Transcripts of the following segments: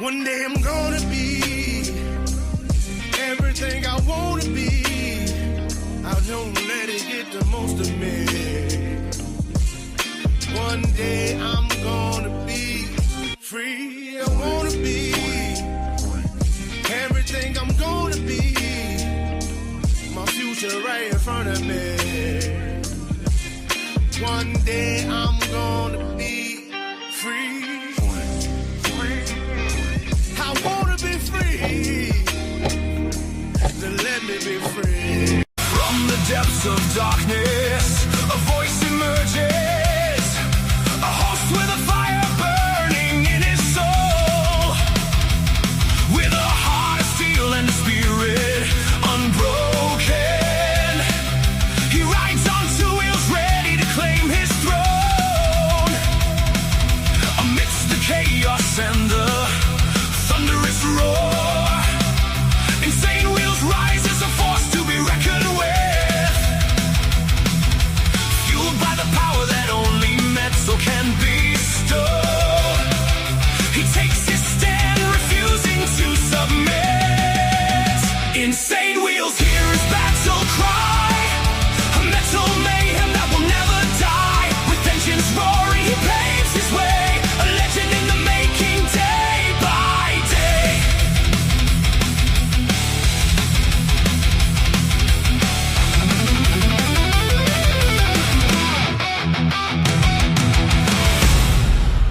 One day I'm gonna be everything I wanna be. I don't let it get the most of me. One day I'm gonna be free. I wanna be everything I'm gonna be. My future right in front of me. One day I'm gonna be free. I wanna be free. Then let me be free. From the depths of darkness, a voice emerges. A host with a fire burning in his soul. With a heart of steel and a spirit unbroken. He rides on two wheels ready to claim his throne. Amidst the chaos and the thunderous roar, insane wheels rise as a force to be reckoned with. Fueled by the power that only metal can bestow. He takes his stand, refusing to submit. Insane wheels hear his battle cry. A metal mayhem that will never die. With engines roaring, he paves his way. A legend in the making, day by day.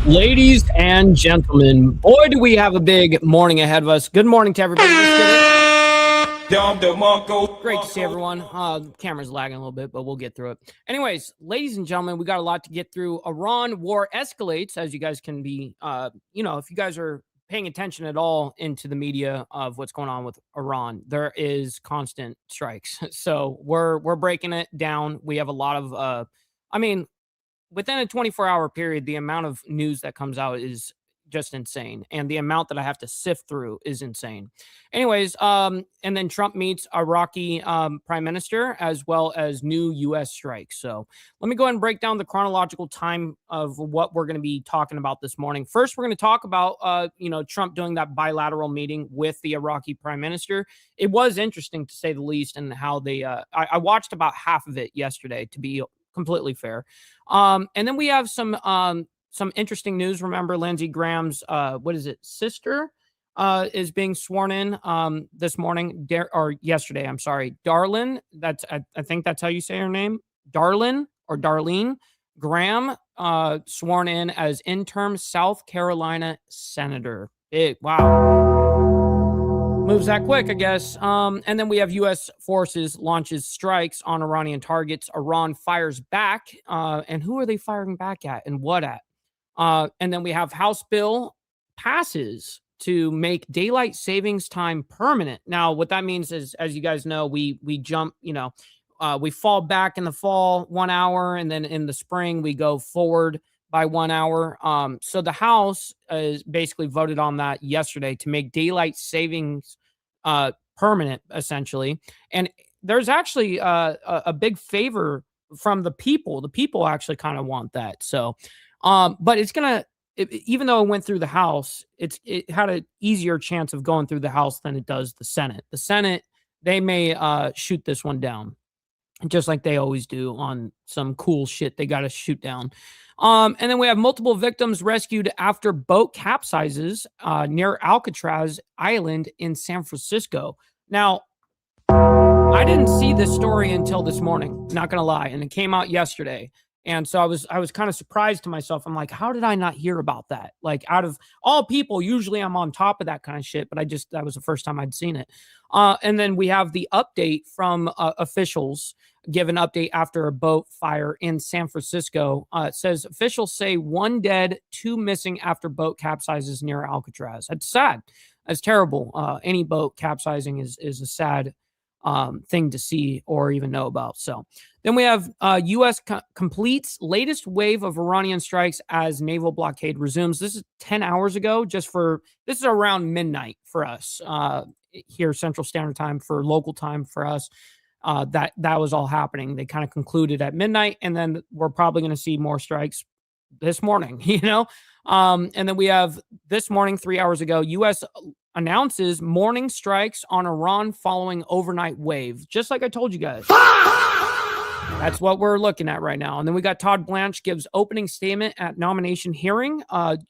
Ladies and gentlemen, boy, do we have a big morning ahead of us. Good morning to everybody. Let's get it. Great to see everyone. Camera's lagging a little bit, but we'll get through it. Anyways, ladies and gentlemen, we got a lot to get through. Iran war escalates, as you guys can be, if you guys are paying attention at all into the media of what's going on with Iran, there is constant strikes. So we're breaking it down. We have a lot of, within a 24-hour period, the amount of news that comes out is just insane. And the amount that I have to sift through is insane. Anyways, and then Trump meets Iraqi prime minister, as well as new U.S. strikes. So let me go ahead and break down the chronological time of what we're going to be talking about this morning. First, we're going to talk about, Trump doing that bilateral meeting with the Iraqi prime minister. It was interesting, to say the least, and how they, I watched about half of it yesterday, to be completely fair. And then we have some interesting news. Remember, Lindsey Graham's sister is being sworn in this morning, or yesterday, I'm sorry. Darlene, I think that's how you say her name. Darlene Graham, sworn in as interim South Carolina senator. Wow. Moves that quick, I guess. And then we have U.S. forces launches strikes on Iranian targets. Iran fires back. And who are they firing back at and what at? And then we have House bill passes to make daylight savings time permanent. Now, what that means is, as you guys know, we jump, we fall back in the fall 1 hour, and then in the spring we go forward by 1 hour. So the House is basically voted on that yesterday to make daylight savings permanent, essentially. And there's actually a big favor from the people. The people actually kind of want that. So, but it's going to, even though it went through the House, it had an easier chance of going through the House than it does the Senate. The Senate, they may shoot this one down, just like they always do on some cool shit they got to shoot down. And then we have multiple victims rescued after boat capsizes near Alcatraz Island in San Francisco. Now, I didn't see this story until this morning, not going to lie, and it came out yesterday. And so I was kind of surprised to myself. I'm like, how did I not hear about that? Like, out of all people, usually I'm on top of that kind of shit, but that was the first time I'd seen it. And then we have the update from officials, give an update after a boat fire in San Francisco. It says officials say 1 dead, 2 missing after boat capsizes near Alcatraz. That's sad. That's terrible. Any boat capsizing is a sad thing to see or even know about. So then we have U.S. completes latest wave of Iranian strikes as naval blockade resumes. This is 10 hours ago. This is around midnight for us here, Central Standard Time, for local time for us. That was all happening. They kind of concluded at midnight, and then we're probably going to see more strikes this morning, you know? And then we have this morning, 3 hours ago, U.S. announces morning strikes on Iran following overnight wave, just like I told you guys. That's what we're looking at right now. And then we got Todd Blanche gives opening statement at nomination hearing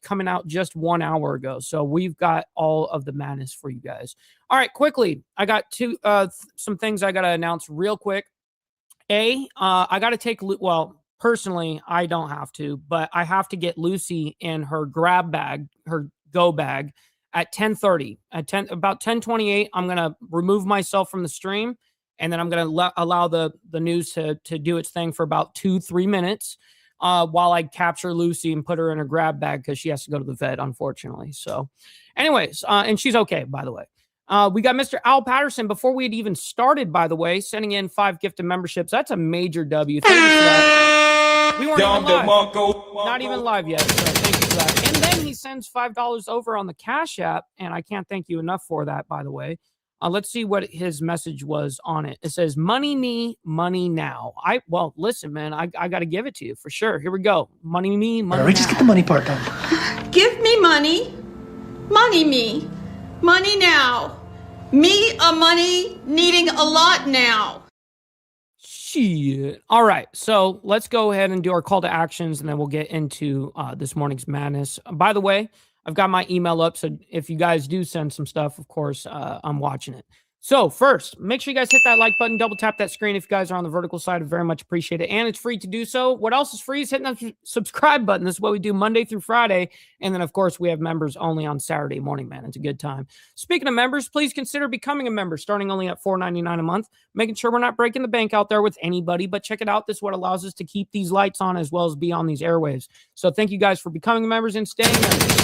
coming out just 1 hour ago. So we've got all of the madness for you guys. All right, quickly, I got some things I got to announce real quick. I got to take, well, personally, I don't have to, but I have to get Lucy in her grab bag, her go bag at 10:30. About 10:28, I'm going to remove myself from the stream. And then I'm going to allow the news to do its thing for about 2-3 minutes while I capture Lucy and put her in her grab bag because she has to go to the vet, unfortunately. So anyways, and she's okay, by the way. We got Mr. Al Patterson before we had even started, by the way, sending in 5 gifted memberships. That's a major W. Thank you for that. We weren't even live. Not even live yet. So thank you for that. And then he sends $5 over on the Cash App. And I can't thank you enough for that, by the way. Let's see what his message was on it. It says, money me, money now. Well, listen, man, I got to give it to you for sure. Here we go. Money me, money now. Just get the money part done. Give me money, money me, money now. Me a money needing a lot now. Shit. All right. So let's go ahead and do our call to actions, and then we'll get into this morning's madness. By the way, I've got my email up, so if you guys do send some stuff, of course, I'm watching it. So first, make sure you guys hit that like button, double tap that screen if you guys are on the vertical side. I very much appreciate it, and it's free to do so. What else is free is hitting that subscribe button. This is what we do Monday through Friday, and then, of course, we have members only on Saturday morning, man. It's a good time. Speaking of members, please consider becoming a member, starting only at $4.99 a month, making sure we're not breaking the bank out there with anybody, but check it out. This is what allows us to keep these lights on as well as be on these airwaves. So thank you guys for becoming members and staying members.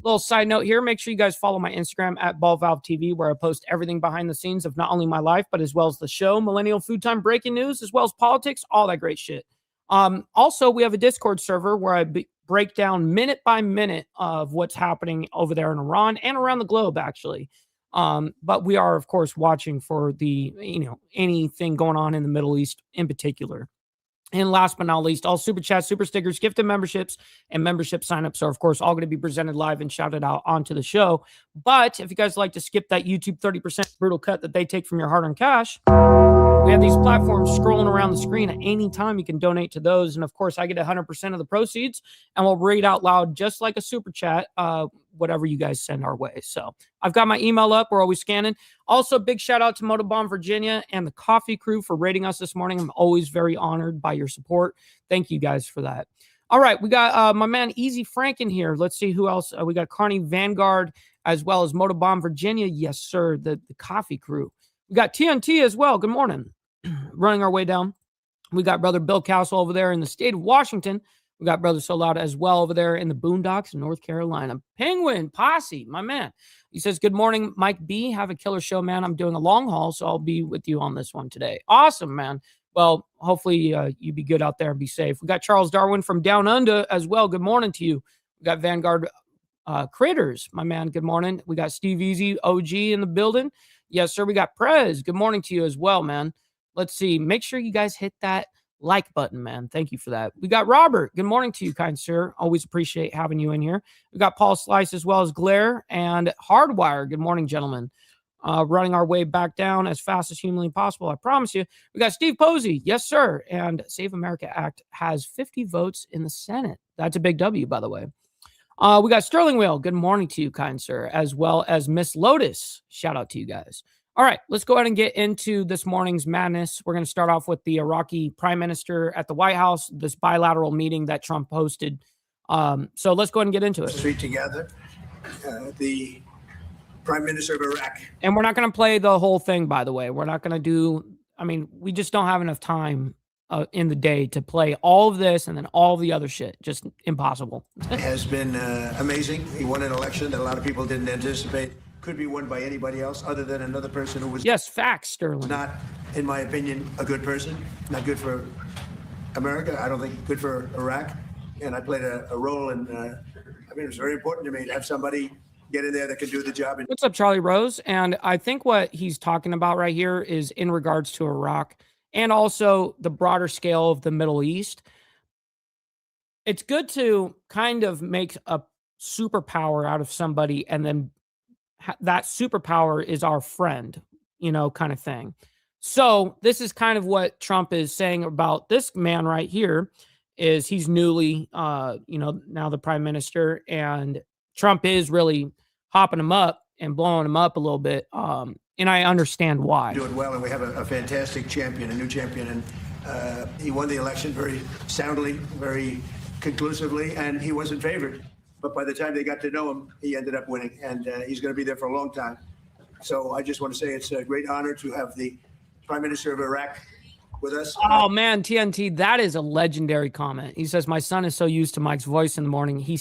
Little side note here, make sure you guys follow my Instagram at BallValveTV, where I post everything behind the scenes of not only my life, but as well as the show, Millennial Food Time breaking news, as well as politics, all that great shit. Also, we have a Discord server where I break down minute by minute of what's happening over there in Iran and around the globe, actually. But we are, of course, watching for the, anything going on in the Middle East in particular. And last but not least, all super chats, super stickers, gifted memberships, and membership signups are, of course, all going to be presented live and shouted out onto the show. But if you guys like to skip that YouTube 30% brutal cut that they take from your hard-earned cash, we have these platforms scrolling around the screen at any time. You can donate to those. And, of course, I get 100% of the proceeds, and we'll read out loud just like a super chat, whatever you guys send our way. So I've got my email up. We're always scanning. Also, big shout out to Motobomb Virginia and the coffee crew for rating us this morning. I'm always very honored by your support. Thank you guys for that. All right, we got my man Easy Frank in here. Let's see who else. We got Carney Vanguard as well as Motobomb Virginia. Yes, sir, the coffee crew. We got TNT as well. Good morning. Running our way down. We got brother Bill Castle over there in the state of Washington. We got brother Solada as well over there in the boondocks in North Carolina. Penguin Posse, my man. He says, good morning, Mike B. Have a killer show, man. I'm doing a long haul, so I'll be with you on this one today. Awesome, man. Well, hopefully you be good out there and be safe. We got Charles Darwin from Down Under as well. Good morning to you. We got Vanguard Critters, my man. Good morning. We got Steve Easy, OG in the building. Yes, sir. We got Prez. Good morning to you as well, man. Let's see. Make sure you guys hit that like button, man. Thank you for that. We got Robert. Good morning to you, kind sir. Always appreciate having you in here. We got Paul Slice as well as Glare and Hardwire. Good morning, gentlemen. Running our way back down as fast as humanly possible. I promise you. We got Steve Posey. Yes, sir. And Save America Act has 50 votes in the Senate. That's a big W, by the way. We got Sterling Whale. Good morning to you, kind sir, as well as Miss Lotus. Shout out to you guys. All right, let's go ahead and get into this morning's madness. We're going to start off with the Iraqi prime minister at the White House, this bilateral meeting that Trump hosted. So let's go ahead and get into it. Street together, the prime minister of Iraq. And we're not going to play the whole thing, by the way. We're not going to do, we just don't have enough time in the day to play all of this and then all the other shit. Just impossible. Has been amazing. He won an election that a lot of people didn't anticipate could be won by anybody else other than another person who was facts, Sterling. Not, in my opinion, a good person. Not good for America. I don't think good for Iraq. And I played a role in, it was very important to me to have somebody get in there that can do the job. What's up, Charlie Rose? And I think what he's talking about right here is in regards to Iraq and also the broader scale of the Middle East. it's good to kind of make a superpower out of somebody, and then that superpower is our friend, kind of thing. So this is kind of what Trump is saying about this man right here. Is he's newly, now the prime minister, and Trump is really hopping him up and blowing him up a little bit. And I understand why. Doing well, and we have a fantastic champion, a new champion, and he won the election very soundly, very conclusively, and he wasn't favored. But by the time they got to know him, he ended up winning, and he's going to be there for a long time. So I just want to say it's a great honor to have the Prime Minister of Iraq with us. Oh, man, TNT, that is a legendary comment. He says, my son is so used to Mike's voice in the morning. He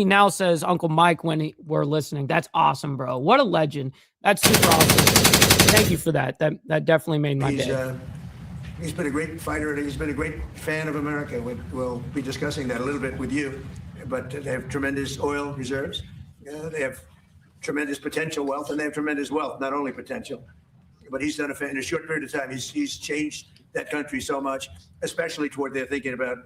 now says Uncle Mike when we're listening. That's awesome, bro. What a legend. That's super awesome. Thank you for that. That definitely made my day. He's been a great fighter, and he's been a great fan of America. We'll be discussing that a little bit with you. But they have tremendous oil reserves. They have tremendous potential wealth, and they have tremendous wealth, not only potential. But he's done in a short period of time. He's changed that country so much, especially toward their thinking about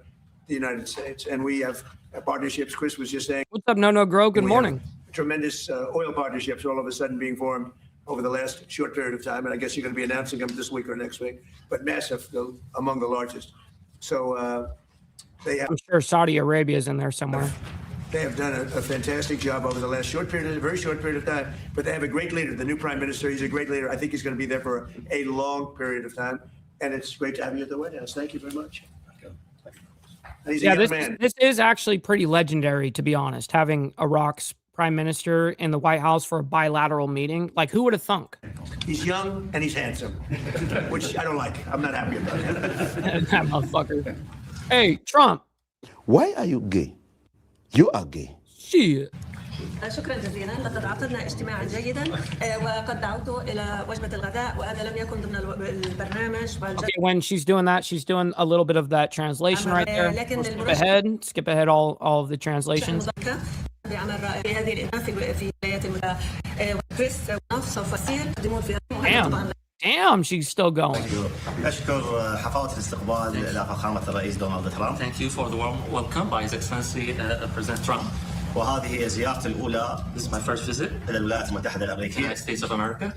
the United States. And we have partnerships. Chris was just saying. What's up, No Grow? Good morning. Tremendous oil partnerships all of a sudden being formed over the last short period of time. And I guess you're going to be announcing them this week or next week. But massive, among the largest. So I'm sure Saudi Arabia is in there somewhere. They have done a fantastic job over the last very short period of time. But they have a great leader, the new prime minister. He's a great leader. I think he's going to be there for a long period of time. And it's great to have you at the White House. Thank you very much. This is actually pretty legendary, to be honest, having Iraq's prime minister in the White House for a bilateral meeting. Like, who would have thunk? He's young and he's handsome, which I don't like. I'm not happy about it. That motherfucker. Hey, Trump. Why are you gay? You are gay. Shit. شكرا جزيلا لقد عقدنا اجتماعا جيدا وقد دعوت الى وجبه الغداء وهذا لم يكن ضمن البرنامج. Okay, when she's doing that, she's doing a little bit of that translation right there. We'll skip ahead all of the translations. Damn, she's still going. Thank you for the warm welcome by His Excellency President Trump. وهذه هي زيارتي الأولى. This is my first visit إلى الولايات المتحدة الأمريكية. United States of America.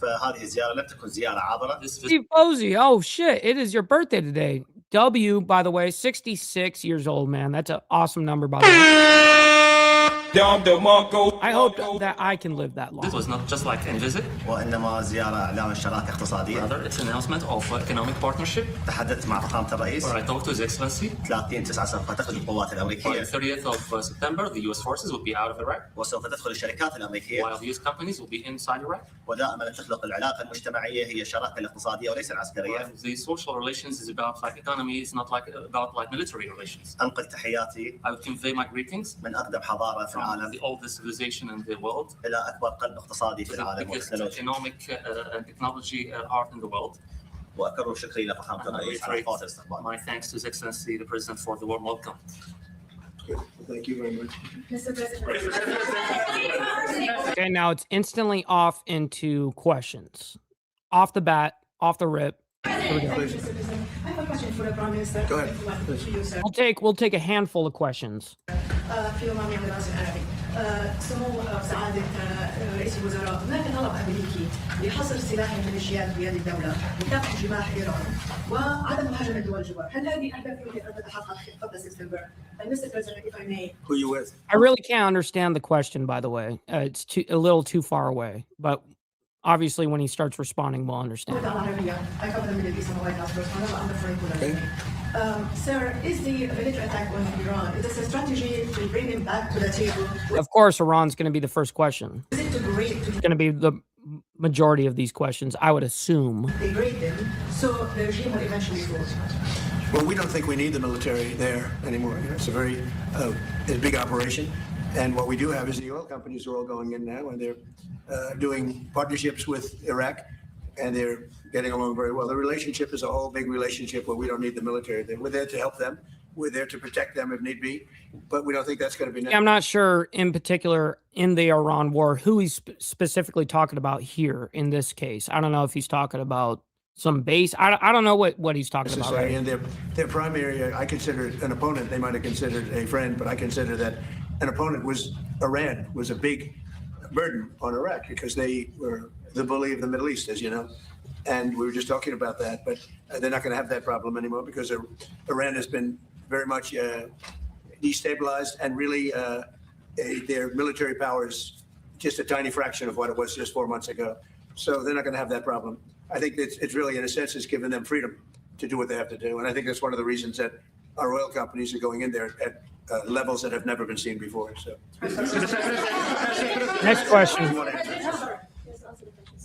فهذه الزيارة لم تكن زيارة عابرة. Steve Posey, oh shit, it is your birthday today. W, by the way, 66 years old, man. That's an awesome number, by the way. I hope that I can live that long. This was not just like a visit. وإنما زيارة إعلان شراكة اقتصادية. Rather, it's an announcement of economic partnership. تحدثت مع فخامة الرئيس. Where I talked to His Excellency. 30/9 سوف تخرج القوات الأمريكية. On the 30th of September, the U.S. forces will be out of Iraq. وسوف تدخل الشركات الأمريكية. While the U.S. companies will be inside Iraq. ودائما تخلق العلاقة المجتمعية هي الشراكة الاقتصادية وليس العسكرية. The social relations is about like economy. It's not like about like military relations. أنقل تحياتي. I would convey my greetings. من أقدم حضارة في العالم. The oldest civilization in the world. إلى أكبر قلب اقتصادي في العالم. The biggest economic and technology art in the world. وأكرر شكري لفخامة الرئيس على إعطاء الاستقبال. My thanks to His Excellency the President for the warm welcome. Thank you very much. Mr. President. Okay, now it's instantly off into questions. Off the bat, off the rip. Here we go. I have a question for the Prime Minister. Go ahead. We'll take a handful of questions. في يوم من الدراسة العربي سمو سعادة رئيس الوزراء هناك طلب أمريكي لحصر سلاح الميليشيات بيد الدولة وكافح جماح إيران وعدم مهاجمة دول الجوار. هل هذه أهداف يمكن أن تتحقق قبل سبتمبر؟ Mr. President, if I may. Who are you with? I really can't understand the question, by the way. It's a little too far away, but obviously when he starts responding, we'll understand. Okay. Sir, is the military attack on Iran, is this a strategy to bring him back to the table? Of course, Iran's going to be the first question. Is it to It's going to be the majority of these questions, I would assume. degrade them so the regime will eventually fall? Well, we don't think we need the military there anymore. It's a very it's a big operation. And what we do have is the oil companies are all going in now, and they're doing partnerships with Iraq, and they're getting along very well. The relationship is a whole big relationship where we don't need the military. We're there to help them. We're there to protect them if need be, but we don't think that's going to be necessary. I'm not sure in particular in the Iran war who he's specifically talking about here in this case. I don't know if he's talking about some base. I don't know what he's talking about, necessary. right? And their primary, I consider an opponent. They might have considered a friend, but I consider that an opponent was Iran, was a big burden on Iraq because they were the bully of the Middle East, as you know. And we were just talking about that, but they're not going to have that problem anymore because Iran has been very much destabilized, and really their military power is just a tiny fraction of what it was just 4 months ago. So they're not going to have that problem. I think it's really, in a sense, it's given them freedom to do what they have to do. And I think that's one of the reasons that our oil companies are going in there at levels that have never been seen before. So, Next question.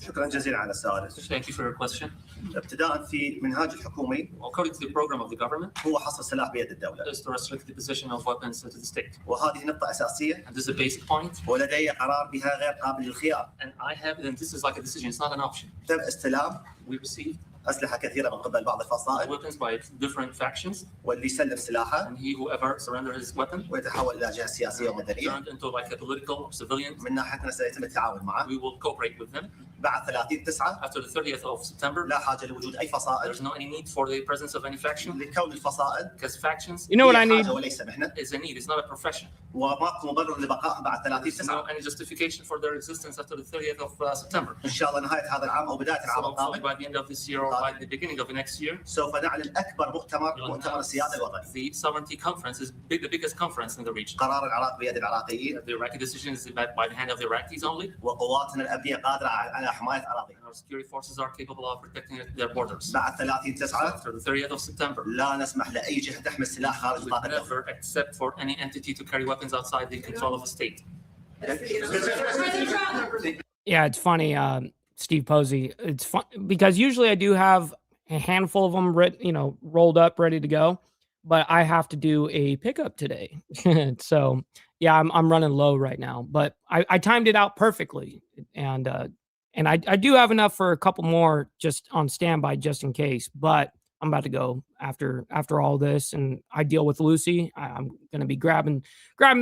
شكرا جزيلا على السؤال. Thank you for your question. ابتداء في منهاج الحكومي According to the program of the government, هو حصر السلاح بيد الدولة، is to restrict the possession of weapons to the state. وهذه نقطة أساسية، And this is a basic point. ولدي قرار بها غير قابل للخيار. And this is like a decision, it's not an option. تم استلام We received أسلحة كثيرة من قبل بعض الفصائل، weapons by different factions, واللي يسلم سلاحه and whoever surrenders his weapon ويتحول إلى جهة سياسية ومدنية. turned into like a political or civilian. من ناحيتنا سيتم التعاون معه. We will cooperate with them. بعد 30/9 After the 30th of September, لا حاجة لوجود أي فصائل. there's no any need for the presence of any faction, لكون الفصائل because factions You know what I هي need? حاجة وليس مهنة، is a need, it's not a profession. وماكو مبرر لبقائهم بعد There's no 30/9. any justification for their existence after the 30th of September. إن شاء الله نهاية هذا العام أو بداية العام So hopefully القادم by the end of this year or by the beginning of the next year, سوف نعلن أكبر مؤتمر we'll مؤتمر announce السيادة الوطني. the sovereignty conference is the biggest conference in the region. قرار العراق بيد العراقيين، The Iraqi decision is by the hand of the Iraqis only. وقواتنا الأمنية قادرة على حماية أراضينا. And our security forces are capable of protecting their borders. بعد 30/9 After the 30th of September, لا نسمح لأي جهة تحمل سلاح خارج we نطاق الدولة. never accept for any entity to carry weapons outside the control of a state. Yeah, it's funny, Steve Posey. It's fun because usually I do have a handful of them, rolled up, ready to go, but I have to do a pickup today. So yeah, I'm running low right now, but I timed it out perfectly, and I do have enough for a couple more just on standby, just in case. But I'm about to go after all this, and I deal with Lucy. I'm going to be grabbing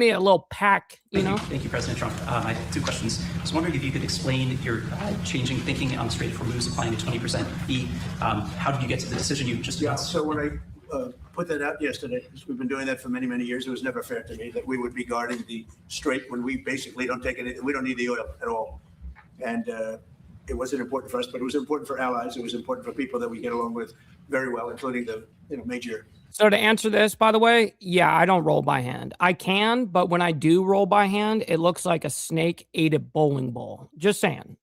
me a little pack, Thank you, President Trump. I have two questions. I was wondering if you could explain your changing thinking on Strait of Hormuz, applying a 20% fee. How did you get to the decision you just announced? So when I put that out yesterday, because we've been doing that for many, many years, it was never fair to me that we would be guarding the strait when we basically don't take it. We don't need the oil at all. And it wasn't important for us, but it was important for allies. It was important for people that we get along with very well, including the major. So to answer this, by the way, yeah, I don't roll by hand. I can, but when I do roll by hand, it looks like a snake ate a bowling ball. Just saying.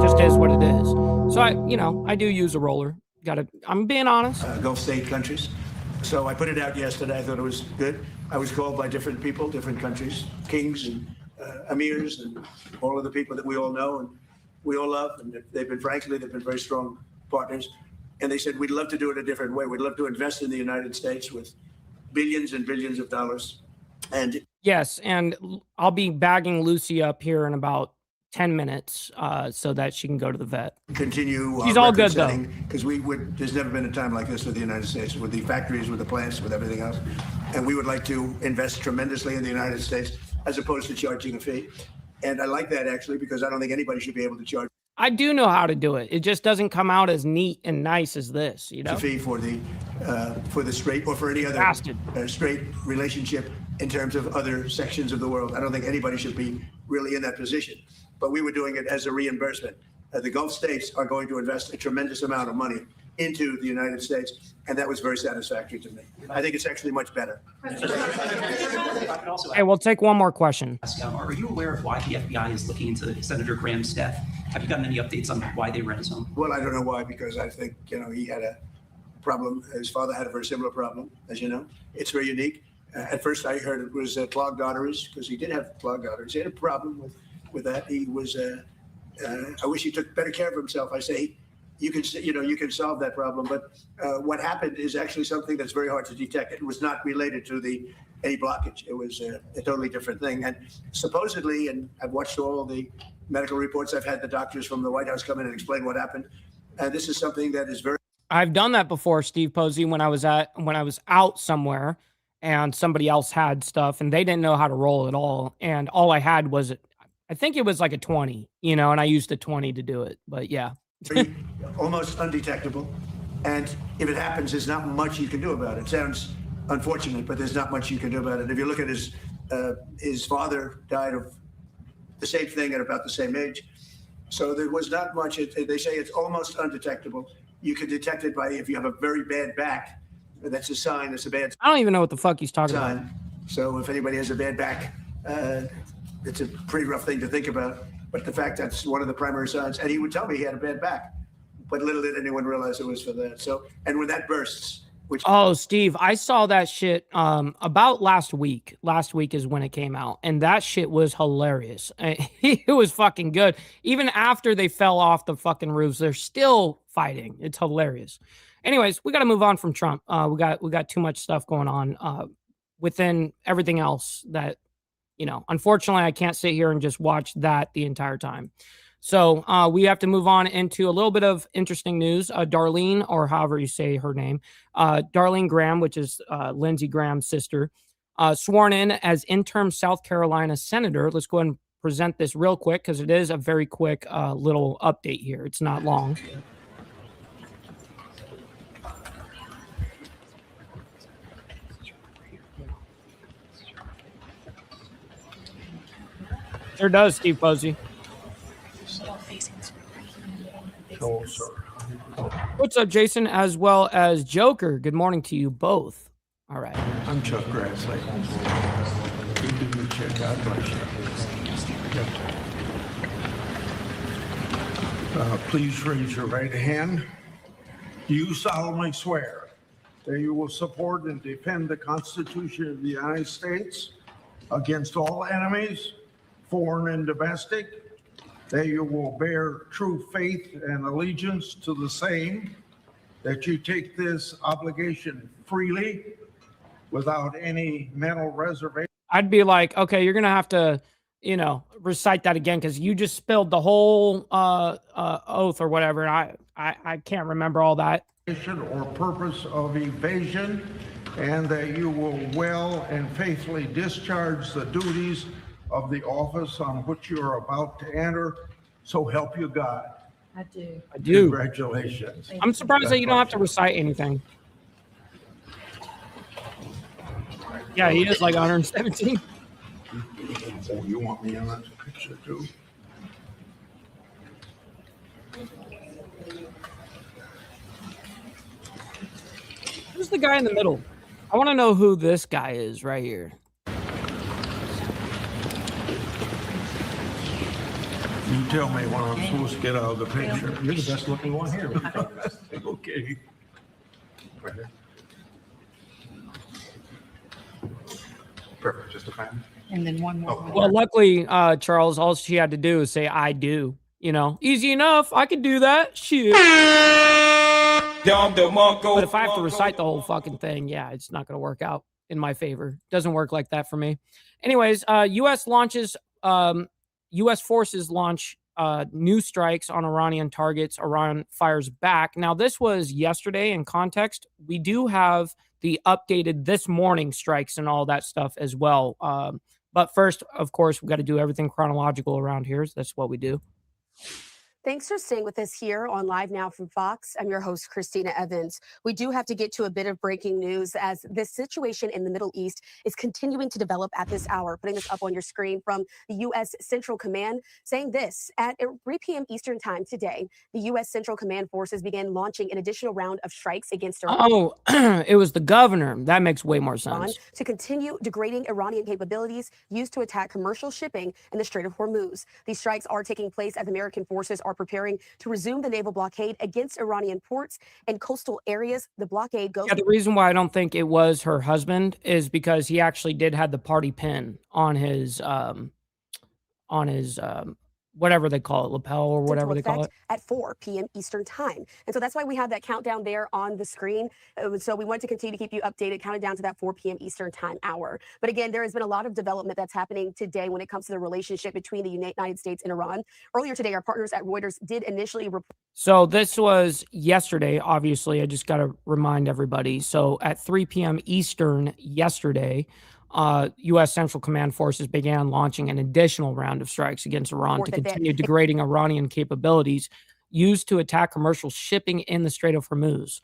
Just is what it is. So I do use a roller. I'm being honest. Gulf state countries. So I put it out yesterday. I thought it was good. I was called by different people, different countries, kings and emirs, and all of the people that we all know and we all love. And they've been very strong partners. And they said, we'd love to do it a different way. We'd love to invest in the United States with billions and billions of dollars. And yes, and I'll be bagging Lucy up here in about 10 minutes so that she can go to the vet. Continue. She's all good, though. Because there's never been a time like this with the United States, with the factories, with the plants, with everything else. And we would like to invest tremendously in the United States as opposed to charging a fee. And I like that, actually, because I don't think anybody should be able to charge. I do know how to do it. It just doesn't come out as neat and nice as this, A fee for the strait or for any other strait relationship in terms of other sections of the world. I don't think anybody should be really in that position. But we were doing it as a reimbursement. The Gulf states are going to invest a tremendous amount of money into the United States, and that was very satisfactory to me. I think it's actually much better. Hey, we'll take one more question. Are you aware of why the FBI is looking into Senator Graham's death? Have you gotten any updates on why they ran his home? Well, I don't know why, because I think, he had a problem. His father had a very similar problem, as you know. It's very unique. At first, I heard it was clogged arteries, because he did have clogged arteries. He had a problem with that. He was, I wish he took better care of himself. I say, you can solve that problem. But what happened is actually something that's very hard to detect. It was not related to any blockage. It was a totally different thing. And supposedly, and I've watched all the medical reports, I've had the doctors from the White House come in and explain what happened. This is something that is very. I've done that before, Steve Posey, when I was out somewhere and somebody else had stuff and they didn't know how to roll at all. And all I had was, I think it was like a 20, and I used a 20 to do it. But yeah, almost undetectable. And if it happens, there's not much you can do about it. It sounds unfortunate, but there's not much you can do about it. If you look at his father died of the same thing at about the same age. So there was not much. They say it's almost undetectable. You can detect it by if you have a very bad back. That's a sign. It's a bad sign. I don't even know what the fuck he's talking about. So if anybody has a bad back, it's a pretty rough thing to think about. But the fact that's one of the primary signs. And he would tell me he had a bad back. But little did anyone realize it was for that. So, and when that bursts, which Steve, I saw that shit about last week. Last week is when it came out, and that shit was hilarious. It was fucking good. Even after they fell off the fucking roofs, they're still fighting. It's hilarious. Anyways, we got to move on from Trump. We got too much stuff going on within everything else that, unfortunately, I can't sit here and just watch that the entire time. So we have to move on into a little bit of interesting news. Darlene, or however you say her name, Darlene Graham, which is Lindsey Graham's sister, sworn in as interim South Carolina senator. Let's go ahead and present this real quick because it is a very quick little update here. It's not long. Sure does, Steve Posey. No, sir. What's up, Jason, as well as Joker? Good morning to you both. All right. I'm Chuck Grassley. You do your check. God bless you. Please raise your right hand. Do you solemnly swear that you will support and defend the Constitution of the United States against all enemies, foreign and domestic, that you will bear true faith and allegiance to the same, that you take this obligation freely without any mental reservation? I'd be like, okay, you're going to have to, recite that again because you just spilled the whole oath or whatever. I can't remember all that. Or purpose of evasion, and that you will well and faithfully discharge the duties of the office on which you are about to enter, so help you God. I do. I do. Congratulations. I'm surprised that you don't have to recite anything. Yeah, he is like 117. Oh, you want me in that picture too? Who's the guy in the middle? I want to know who this guy is right here. You tell me when I'm supposed to get out of the picture. You're the best looking one here. Okay. Right here. Perfect, just a fan. And then one more. Well, luckily, Charles, all she had to do is say, I do. Easy enough. I could do that. Shit. But if I have to recite the whole fucking thing, yeah, it's not going to work out in my favor. Doesn't work like that for me. Anyways, U.S. forces launch new strikes on Iranian targets. Iran fires back. Now, this was yesterday in context. We do have the updated this morning strikes and all that stuff as well. But first, of course, we got to do everything chronological around here. So that's what we do. Thanks for staying with us here on Live Now from Fox. I'm your host, Christina Evans. We do have to get to a bit of breaking news as this situation in the Middle East is continuing to develop at this hour. Putting this up on your screen from the U.S. Central Command, saying this: at 3 p.m. Eastern time today, the U.S. Central Command forces began launching an additional round of strikes against Iran. Oh, it was the governor. That makes way more sense. To continue degrading Iranian capabilities used to attack commercial shipping in the Strait of Hormuz. These strikes are taking place as American forces are preparing to resume the naval blockade against Iranian ports and coastal areas. The blockade goes. Yeah, the reason why I don't think it was her husband is because he actually did have the party pin on his whatever they call it, lapel or whatever they call it. At 4 p.m. Eastern time. And so that's why we have that countdown there on the screen. So we want to continue to keep you updated, counted down to that 4 p.m. Eastern time hour. But again, there has been a lot of development that's happening today when it comes to the relationship between the United States and Iran. Earlier today, our partners at Reuters did initially report. So this was yesterday, obviously. I just got to remind everybody. So at 3 p.m. Eastern yesterday, U.S. Central Command forces began launching an additional round of strikes against Iran to continue degrading Iranian capabilities used to attack commercial shipping in the Strait of Hormuz.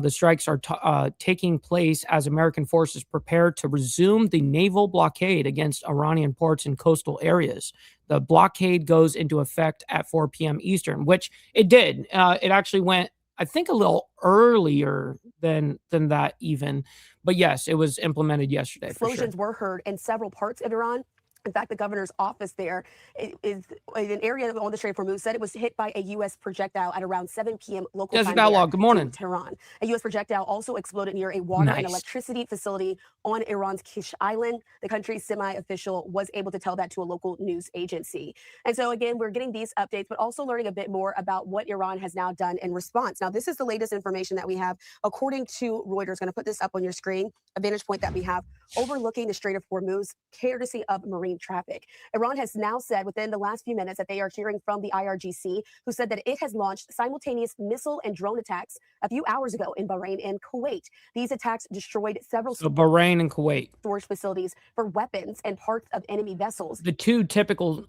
The strikes are taking place as American forces prepare to resume the naval blockade against Iranian ports and coastal areas. The blockade goes into effect at 4 p.m. Eastern, which it did. It actually went, I think, a little earlier than that even. But yes, it was implemented yesterday. Explosions were heard in several parts of Iran. In fact, the governor's office there is in an area on the Strait of Hormuz said it was hit by a U.S. projectile at around 7 p.m. local Desert time. Dialogue, good morning. Tehran. A U.S. projectile also exploded near a water and electricity facility on Iran's Kish Island. The country's semi-official was able to tell that to a local news agency. And so, again, we're getting these updates, but also learning a bit more about what Iran has now done in response. Now, this is the latest information that we have, according to Reuters. Going to put this up on your screen, a vantage point that we have overlooking the Strait of Hormuz, courtesy of marine traffic. Iran has now said within the last few minutes that they are hearing from the IRGC, who said that it has launched simultaneous missile and drone attacks a few hours ago in Bahrain and Kuwait. These attacks destroyed several Bahrain and Kuwait storage facilities for weapons and parts of enemy vessels. The two typical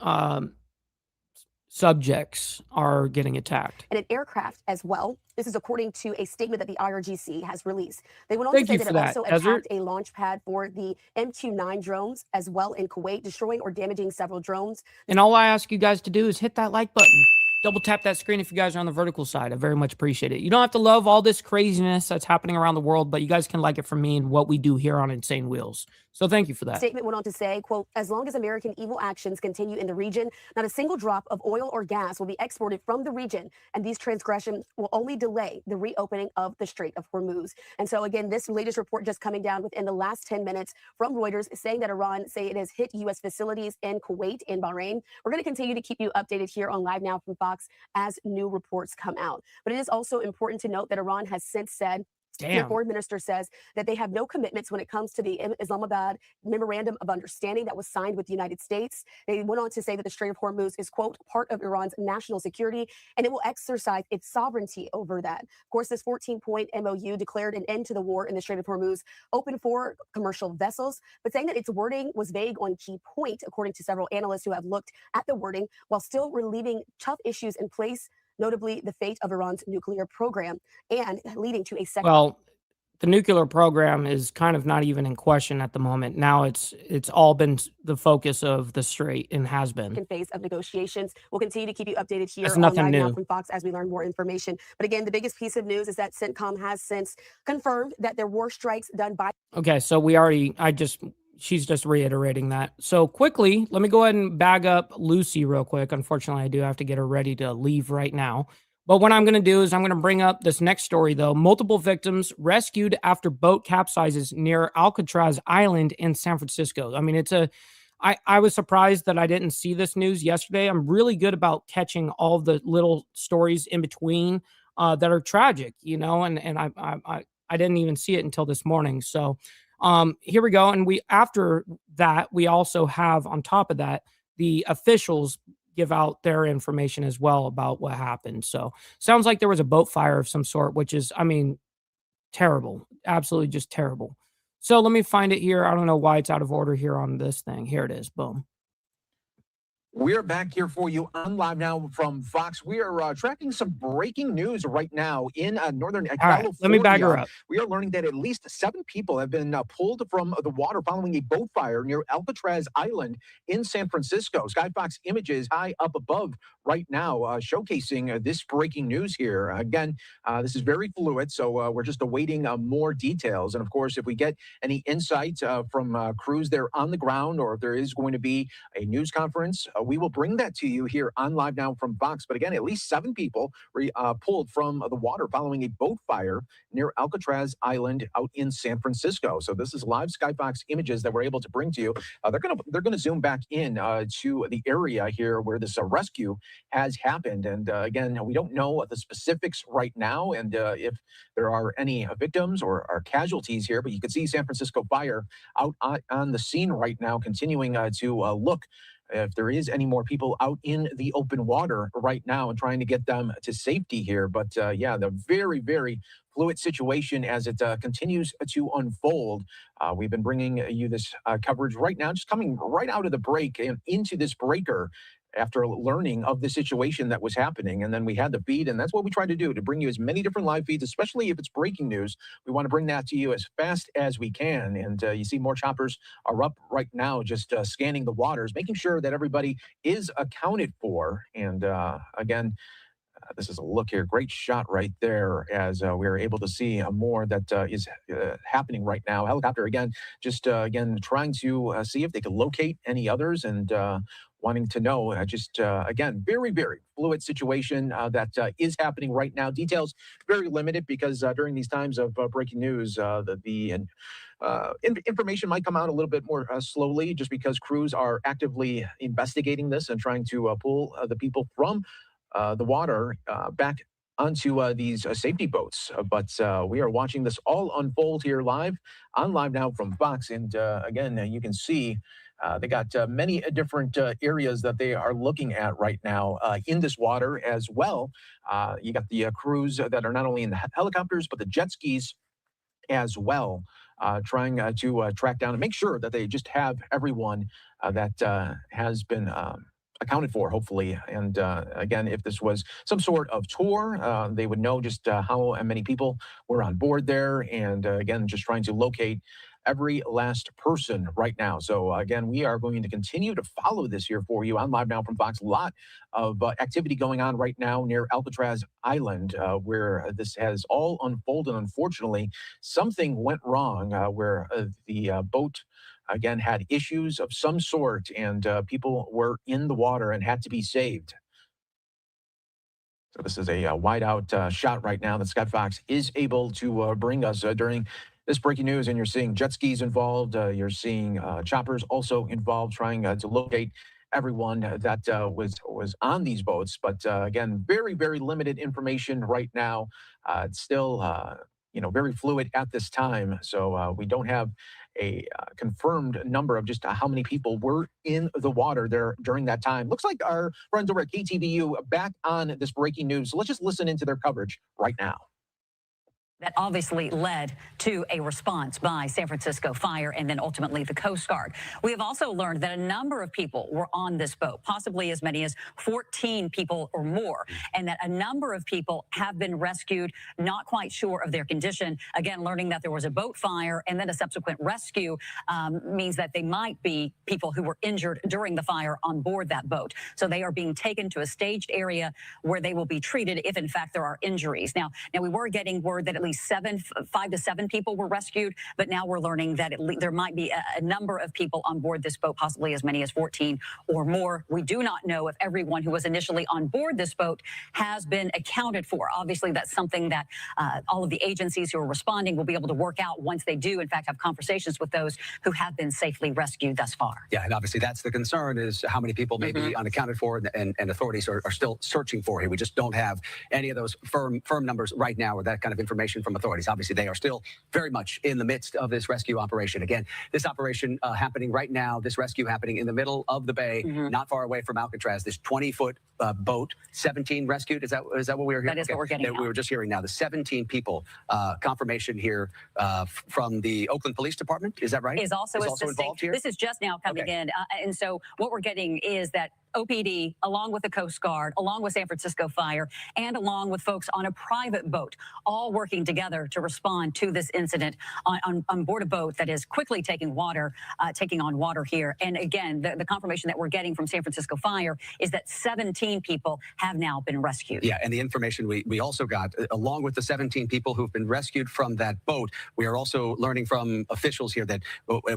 subjects are getting attacked. And an aircraft as well. This is according to a statement that the IRGC has released. They went on to say that it also attacked a launch pad for the MQ-9 drones as well in Kuwait, destroying or damaging several drones. And all I ask you guys to do is hit that like button. Double tap that screen if you guys are on the vertical side. I very much appreciate it. You don't have to love all this craziness that's happening around the world, but you guys can like it from me and what we do here on Insane Wheels. So thank you for that. Statement went on to say, quote, as long as American evil actions continue in the region, not a single drop of oil or gas will be exported from the region, and these transgressions will only delay the reopening of the Strait of Hormuz. And so, again, this latest report just coming down within the last 10 minutes from Reuters saying that Iran say it has hit U.S. facilities in Kuwait and Bahrain. We're going to continue to keep you updated here on Live Now from Fox as new reports come out. But it is also important to note that Iran has since said, the foreign minister says that they have no commitments when it comes to the Islamabad Memorandum of Understanding that was signed with the United States. They went on to say that the Strait of Hormuz is, quote, part of Iran's national security, and it will exercise its sovereignty over that. Of course, this 14-point MOU declared an end to the war in the Strait of Hormuz, open for commercial vessels, but saying that its wording was vague on key point, according to several analysts who have looked at the wording, while still relieving tough issues in place, notably the fate of Iran's nuclear program, and leading to a second. Well, the nuclear program is kind of not even in question at the moment. Now it's all been the focus of the Strait and has been. Phase of negotiations. We'll continue to keep you updated here That's on nothing Live Now new. from Fox as we learn more information. But again, the biggest piece of news is that CENTCOM has since confirmed that there were strikes done by. Okay, so she's just reiterating that. So quickly, let me go ahead and bag up Lucy real quick. Unfortunately, I do have to get her ready to leave right now. But what I'm going to do is I'm going to bring up this next story, though. Multiple victims rescued after boat capsizes near Alcatraz Island in San Francisco. I mean, I was surprised that I didn't see this news yesterday. I'm really good about catching all the little stories in between that are tragic, you know, and I didn't even see it until this morning. So here we go. And after that, we also have on top of that, the officials give out their information as well about what happened. So sounds like there was a boat fire of some sort, which is, I mean, terrible, absolutely just terrible. So let me find it here. I don't know why it's out of order here on this thing. Here it is. Boom. We're back here for you on Live Now from Fox. We are tracking some breaking news right now in northern California. Right, let me back her up. We are learning that at least 7 people have been pulled from the water following a boat fire near Alcatraz Island in San Francisco. Sky Fox images high up above right now showcasing this breaking news here. Again, this is very fluid, so we're just awaiting more details. And of course, if we get any insights from crews there on the ground, or if there is going to be a news conference, we will bring that to you here on Live Now from Fox. But again, at least 7 people were pulled from the water following a boat fire near Alcatraz Island out in San Francisco. So this is live Sky Fox images that we're able to bring to you. They're gonna zoom back in to the area here where this rescue has happened. And again, we don't know the specifics right now, and if there are any victims or casualties here, but you can see San Francisco Fire out on the scene right now, continuing to look if there is any more people out in the open water right now and trying to get them to safety here. But yeah, the very, very fluid situation as it continues to unfold. We've been bringing you this coverage right now, just coming right out of the break and into this breaker. after learning of the situation that was happening. And then we had the feed, and that's what we try to do, to bring you as many different live feeds, especially if it's breaking news. We want to bring that to you as fast as we can. And you see more choppers are up right now, just scanning the waters, making sure that everybody is accounted for. And again, this is a look here. Great shot right there as we are able to see more that is happening right now. Helicopter again, just again trying to see if they can locate any others, and wanting to know again, very, very fluid situation that is happening right now. Details very limited because during these times of breaking news, the information might come out a little bit more slowly, just because crews are actively investigating this and trying to pull the people from the water back onto these safety boats. But we are watching this all unfold here live now from Fox. And again, you can see they got many different areas that they are looking at right now in this water as well. You got the crews that are not only in the helicopters, but the jet skis as well, trying to track down and make sure that they just have everyone that has been accounted for, hopefully. And again, if this was some sort of tour, they would know just how many people were on board there. And again, just trying to locate every last person right now. So again, we are going to continue to follow this here for you on Live Now from Fox. A lot of activity going on right now near Alcatraz Island, where this has all unfolded. Unfortunately, something went wrong where the boat again had issues of some sort, and people were in the water and had to be saved. So this is a wide out shot right now that Scott Fox is able to bring us during this breaking news. And you're seeing jet skis involved. You're seeing choppers also involved, trying to locate everyone that was on these boats. But again, very, very limited information right now. It's still very fluid at this time. So we don't have a confirmed number of just how many people were in the water there during that time. Looks like our friends over at KTVU back on this breaking news. So let's just listen into their coverage right now. That obviously led to a response by San Francisco Fire and then ultimately the Coast Guard. We have also learned that a number of people were on this boat, possibly as many as 14 people or more, and that a number of people have been rescued, not quite sure of their condition. Again, learning that there was a boat fire and then a subsequent rescue means that they might be people who were injured during the fire on board that boat. So they are being taken to a staged area where they will be treated if in fact there are injuries. Now we were getting word that at least 5 to 7 people were rescued, but now we're learning that there might be a number of people on board this boat, possibly as many as 14 or more. We do not know if everyone who was initially on board this boat has been accounted for. Obviously, that's something that all of the agencies who are responding will be able to work out once they do, in fact, have conversations with those who have been safely rescued thus far. Yeah, and obviously that's the concern, is how many people may be unaccounted for, and authorities are still searching for here. We just don't have any of those firm numbers right now, or that kind of information from authorities. Obviously, they are still very much in the midst of this rescue operation. Again, this operation happening right now, this rescue happening in the middle of the bay, not far away from Alcatraz. This 20-foot boat, 17 rescued. Is that what we were hearing? That is what we're getting. We were just hearing now the 17 people. Confirmation here from the Oakland Police Department. Is that right? Is also involved here. This is just now coming in, and so what we're getting is that OPD, along with the Coast Guard, along with San Francisco Fire, and along with folks on a private boat, all working together to respond to this incident on board a boat that is quickly taking on water here. And again, the confirmation that we're getting from San Francisco Fire is that 17 people have now been rescued. Yeah, and the information we also got, along with the 17 people who've been rescued from that boat, we are also learning from officials here that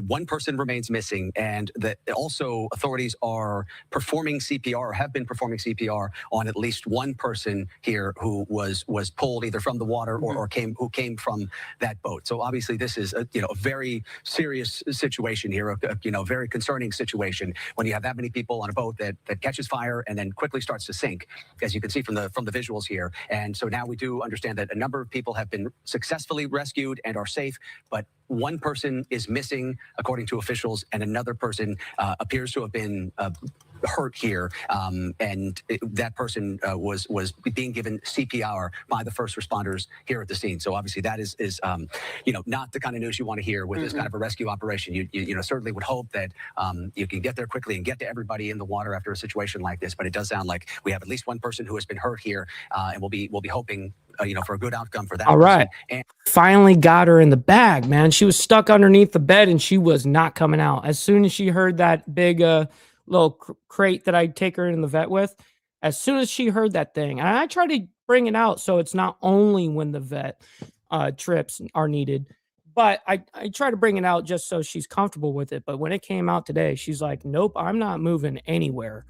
one person remains missing, and that also authorities are performing CPR, or have been performing CPR on at least one person here who was pulled either from the water or who came from that boat. So obviously this is a very serious situation here, a very concerning situation when you have that many people on a boat that catches fire and then quickly starts to sink, as you can see from the visuals here. And so now we do understand that a number of people have been successfully rescued and are safe, but one person is missing, according to officials, and another person appears to have been hurt here, and that person was being given CPR by the first responders here at the scene. So obviously that is not the kind of news you want to hear with this kind of a rescue operation. You certainly would hope that you can get there quickly and get to everybody in the water after a situation like this. But it does sound like we have at least one person who has been hurt here, and we'll be hoping for a good outcome for that. All right. Finally got her in the bag, man. She was stuck underneath the bed and she was not coming out. As soon as she heard that big little crate that I take her in the vet with, as soon as she heard that thing, and I try to bring it out so it's not only when the vet trips are needed, but I try to bring it out just so she's comfortable with it. But when it came out today, she's like, nope, I'm not moving anywhere.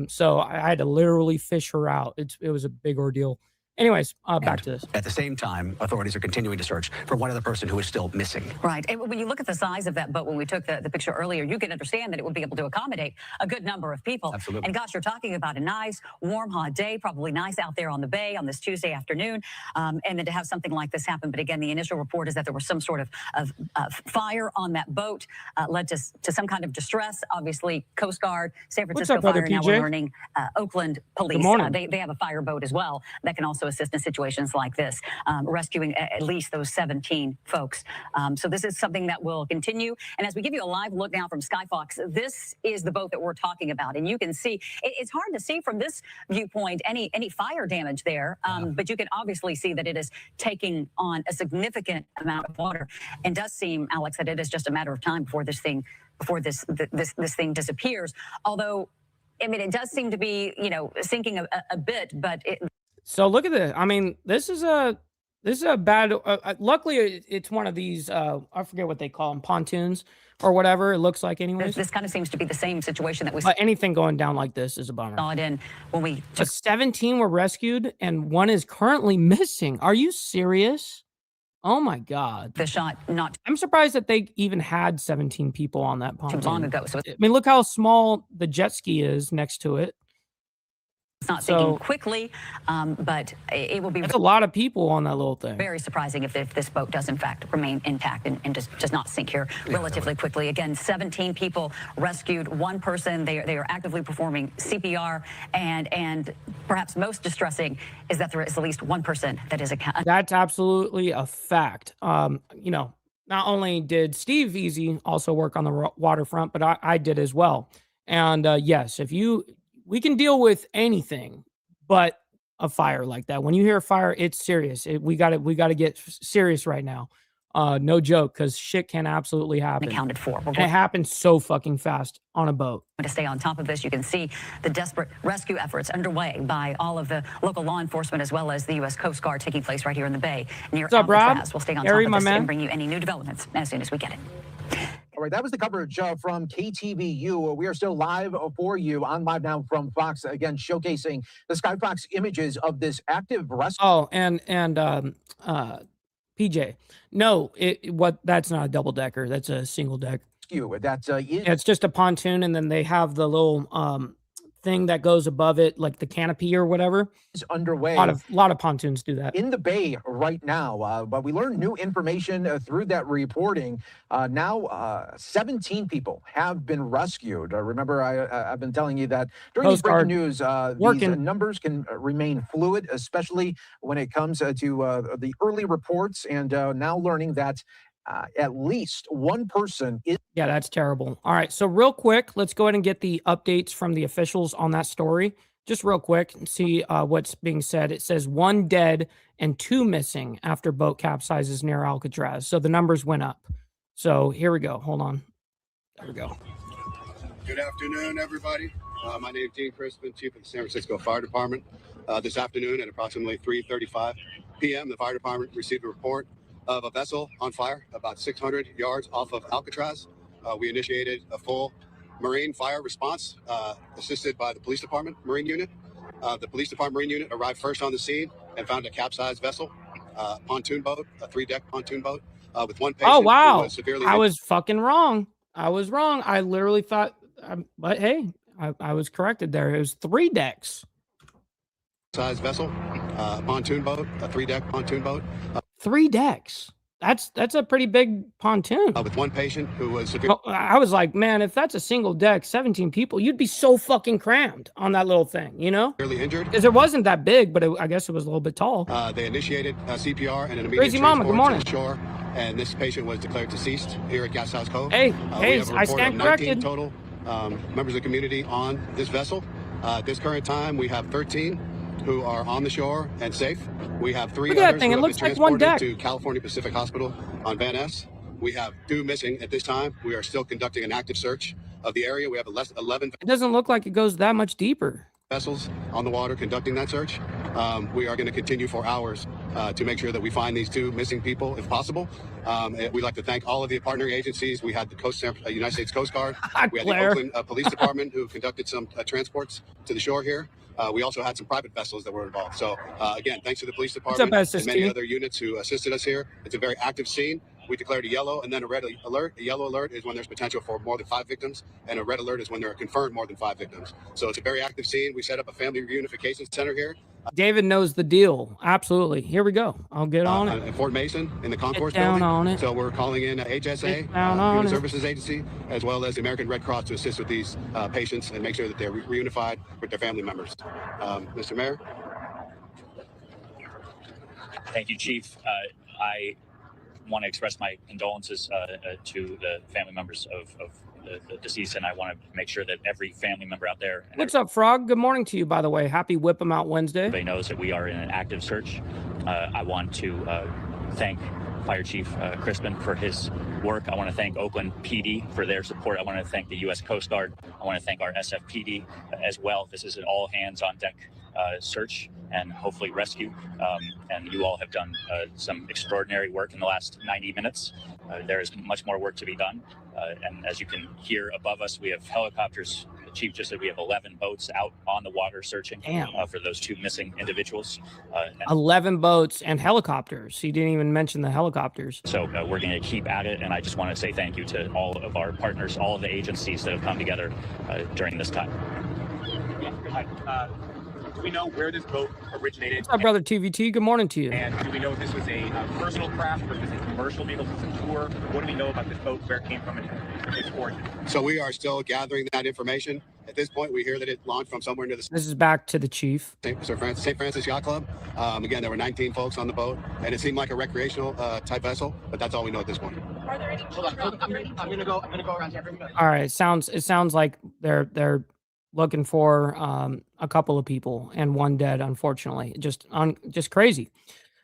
So I had to literally fish her out. It was a big ordeal. Anyways, back to this. At the same time, authorities are continuing to search for one other person who is still missing. Right. And when you look at the size of that boat, when we took the picture earlier, you can understand that it would be able to accommodate a good number of people. Absolutely. And gosh, you're talking about a nice, warm, hot day, probably nice out there on the bay on this Tuesday afternoon. And then to have something like this happen. But again, the initial report is that there was some sort of fire on that boat, led to some kind of distress. Obviously, Coast Guard, San Francisco Fire, now we're learning Oakland Police. They have a fire boat as well that can also assist in situations like this, rescuing at least those 17 folks. So this is something that will continue. And as we give you a live look now from Skyfox, this is the boat that we're talking about. And you can see, it's hard to see from this viewpoint any fire damage there, but you can obviously see that it is taking on a significant amount of water. And does seem, Alex, that it is just a matter of time before this thing disappears. Although, I mean, it does seem to be, sinking a bit, but So look at this. I mean, this is a bad. Luckily, it's one of these. I forget what they call them, pontoons or whatever. It looks like, anyways. This kind of seems to be the same situation that we saw. Anything going down like this is a bummer. Saw it in when we took. 17 were rescued and one is currently missing. Are you serious? Oh my God. The shot not. I'm surprised that they even had 17 people on that pontoon. Too long ago. So I mean, look how small the jet ski is next to it. It's not sinking quickly, but it will be. That's a lot of people on that little thing. Very surprising if this boat does in fact remain intact and does not sink here relatively quickly. Again, 17 people rescued, one person. They are actively performing CPR, and perhaps most distressing is that there is at least one person that is That's absolutely a fact. Not only did Steve Easy also work on the waterfront, but I did as well. And yes, we can deal with anything, but a fire like that. When you hear a fire, it's serious. We got to get serious right now. No joke, because shit can absolutely happen. Accounted for. And it happens so fucking fast on a boat. To stay on top of this, you can see the desperate rescue efforts underway by all of the local law enforcement as well as the U.S. Coast Guard taking place right here in the bay near Alcatraz. We'll stay on top of this and bring you any new developments as soon as we get it. All right, that was the coverage from KTVU. We are still live for you on Live Now from Fox, again, showcasing the Skyfox images of this active rescue. Oh, and PJ, no, that's not a double decker. That's a single deck. It's just a pontoon, and then they have the little thing that goes above it, like the canopy or whatever. Is underway. A lot of pontoons do that. In the bay right now, but we learned new information through that reporting. Now, 17 people have been rescued. Remember, I've been telling you that during these breaking news, these numbers can remain fluid, especially when it comes to the early reports, and now learning that at least one person is. Yeah, that's terrible. All right, so real quick, let's go ahead and get the updates from the officials on that story. Just real quick and see what's being said. It says 1 dead and 2 missing after boat capsizes near Alcatraz. So the numbers went up. So here we go. Hold on. There we go. Good afternoon, everybody. My name is Dean Crispin, Chief of the San Francisco Fire Department. This afternoon at approximately 3:35 p.m., the fire department received a report of a vessel on fire about 600 yards off of Alcatraz. We initiated a full Marine fire response, assisted by the Police Department Marine Unit. The Police Department Marine Unit arrived first on the scene and found a capsized vessel, pontoon boat, a 3-deck pontoon boat, with one patient. Oh, wow. Who was severely I was fucking wrong. I was wrong. I literally thought, but hey, I was corrected there. It was 3 decks. Size vessel, pontoon boat, a 3-deck pontoon boat. 3 decks. That's a pretty big pontoon. With one patient who was severe. Well, I was like, man, if that's a single deck, 17 people, you'd be so fucking crammed on that little thing, you know? Severely injured. Because it wasn't that big, but I guess it was a little bit tall. They initiated CPR and an immediate Crazy Mama, good transport morning. to the shore, and this patient was declared deceased here at Gas House Cove. Hey, we hey, have a I report stand of 19 corrected. total members of the community on this vessel. At this current time, we have 13 who are on the shore and safe. We have 3 Look at that others thing. who It have looks been like one transported deck. to California Pacific Hospital on Van Ness. We have 2 missing at this time. We are still conducting an active search of the area. We have 11 It doesn't look like it goes that much deeper. vessels on the water conducting that search. We are going to continue for hours to make sure that we find these 2 missing people if possible. We'd like to thank all of the partnering agencies. We had the United States Coast Guard. We had the Claire. Oakland Police Department who conducted some transports to the shore here. We also had some private vessels that were involved. So again, thanks to the police department and SST? many other units who assisted us here. It's a very active scene. We declared a yellow and then a red alert. A yellow alert is when there's potential for more than 5 victims, and a red alert is when there are confirmed more than 5 victims. So it's a very active scene. We set up a family reunification center here. David knows the deal. Absolutely. Here we go. I'll get on it. In Fort Mason in the concourse down building. on it. So we're calling in HSA, Get down on Human it. Services Agency, as well as the American Red Cross to assist with these patients and make sure that they're reunified with their family members. Mr. Mayor. Thank you, Chief. I want to express my condolences to the family members of the deceased, and I want to make sure that every family member out there and What's up, Frog? Good morning to you, by the way. Happy Whip 'em Out Wednesday. everybody knows that we are in an active search. I want to thank Fire Chief Crispin for his work. I want to thank Oakland PD for their support. I want to thank the U.S. Coast Guard. I want to thank our SFPD as well. This is an all hands on deck search and hopefully rescue. And you all have done some extraordinary work in the last 90 minutes. There is much more work to be done. And as you can hear above us, we have helicopters. The chief just said we have 11 boats out on the water searching for those 2 missing individuals. 11 boats and helicopters. He didn't even mention the helicopters. So we're going to keep at it. And I just want to say thank you to all of our partners, all of the agencies that have come together during this time. Hi. Do we know where this boat originated? What's up, brother TVT? Good morning to you. And do we know if this was a personal craft or if this is a commercial vehicle, if it's a tour? What do we know about this boat, where it came from, and its origin? So we are still gathering that information. At this point, we hear that it launched from somewhere near the This is back to the chief. St. Francis Yacht Club. Again, there were 19 folks on the boat, and it seemed like a recreational type vessel, but that's all we know at this point. Are there any? Hold on. I'm gonna go around here. All right. It sounds like they're looking for a couple of people and 1 dead, unfortunately. Just crazy.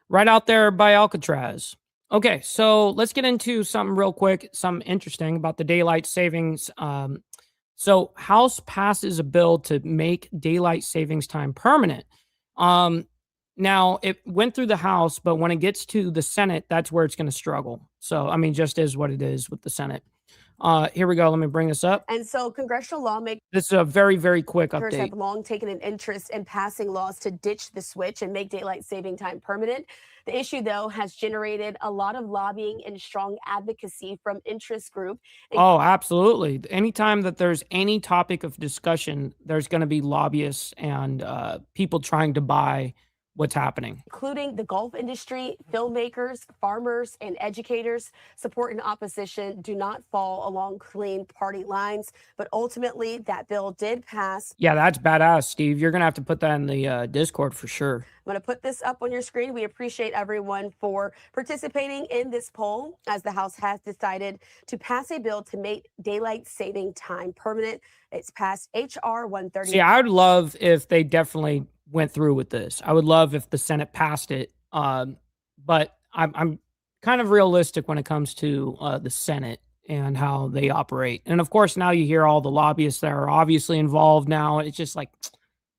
Right out there by Alcatraz. Okay, so let's get into something real quick, something interesting about the daylight savings. So House passes a bill to make daylight savings time permanent. Now it went through the House, but when it gets to the Senate, that's where it's going to struggle. So, I mean, just is what it is with the Senate. Here we go. Let me bring this up. And so congressional lawmakers This is a very, very quick update. have long taken an interest in passing laws to ditch the switch and make daylight saving time permanent. The issue, though, has generated a lot of lobbying and strong advocacy from interest groups. Oh, absolutely. Anytime that there's any topic of discussion, there's going to be lobbyists and people trying to buy what's happening. Including the golf industry, filmmakers, farmers, and educators. Support and opposition do not fall along clean party lines, but ultimately that bill did pass. Yeah, that's badass, Steve. You're going to have to put that in the Discord for sure. I'm going to put this up on your screen. We appreciate everyone for participating in this poll, as the House has decided to pass a bill to make daylight saving time permanent. It's passed H.R. 130. See, I would love if they definitely went through with this. I would love if the Senate passed it. But I'm kind of realistic when it comes to the Senate and how they operate. And of course, now you hear all the lobbyists that are obviously involved now. It's just like,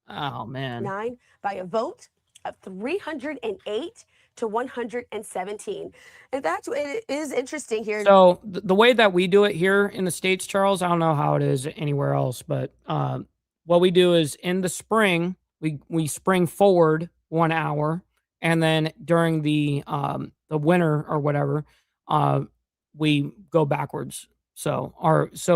oh, man. 9 by a vote of 308 to 117. In fact, it is interesting here. So the way that we do it here in the States, Charles, I don't know how it is anywhere else, but what we do is in the spring, we spring forward 1 hour, and then during the winter or whatever, we go backwards. So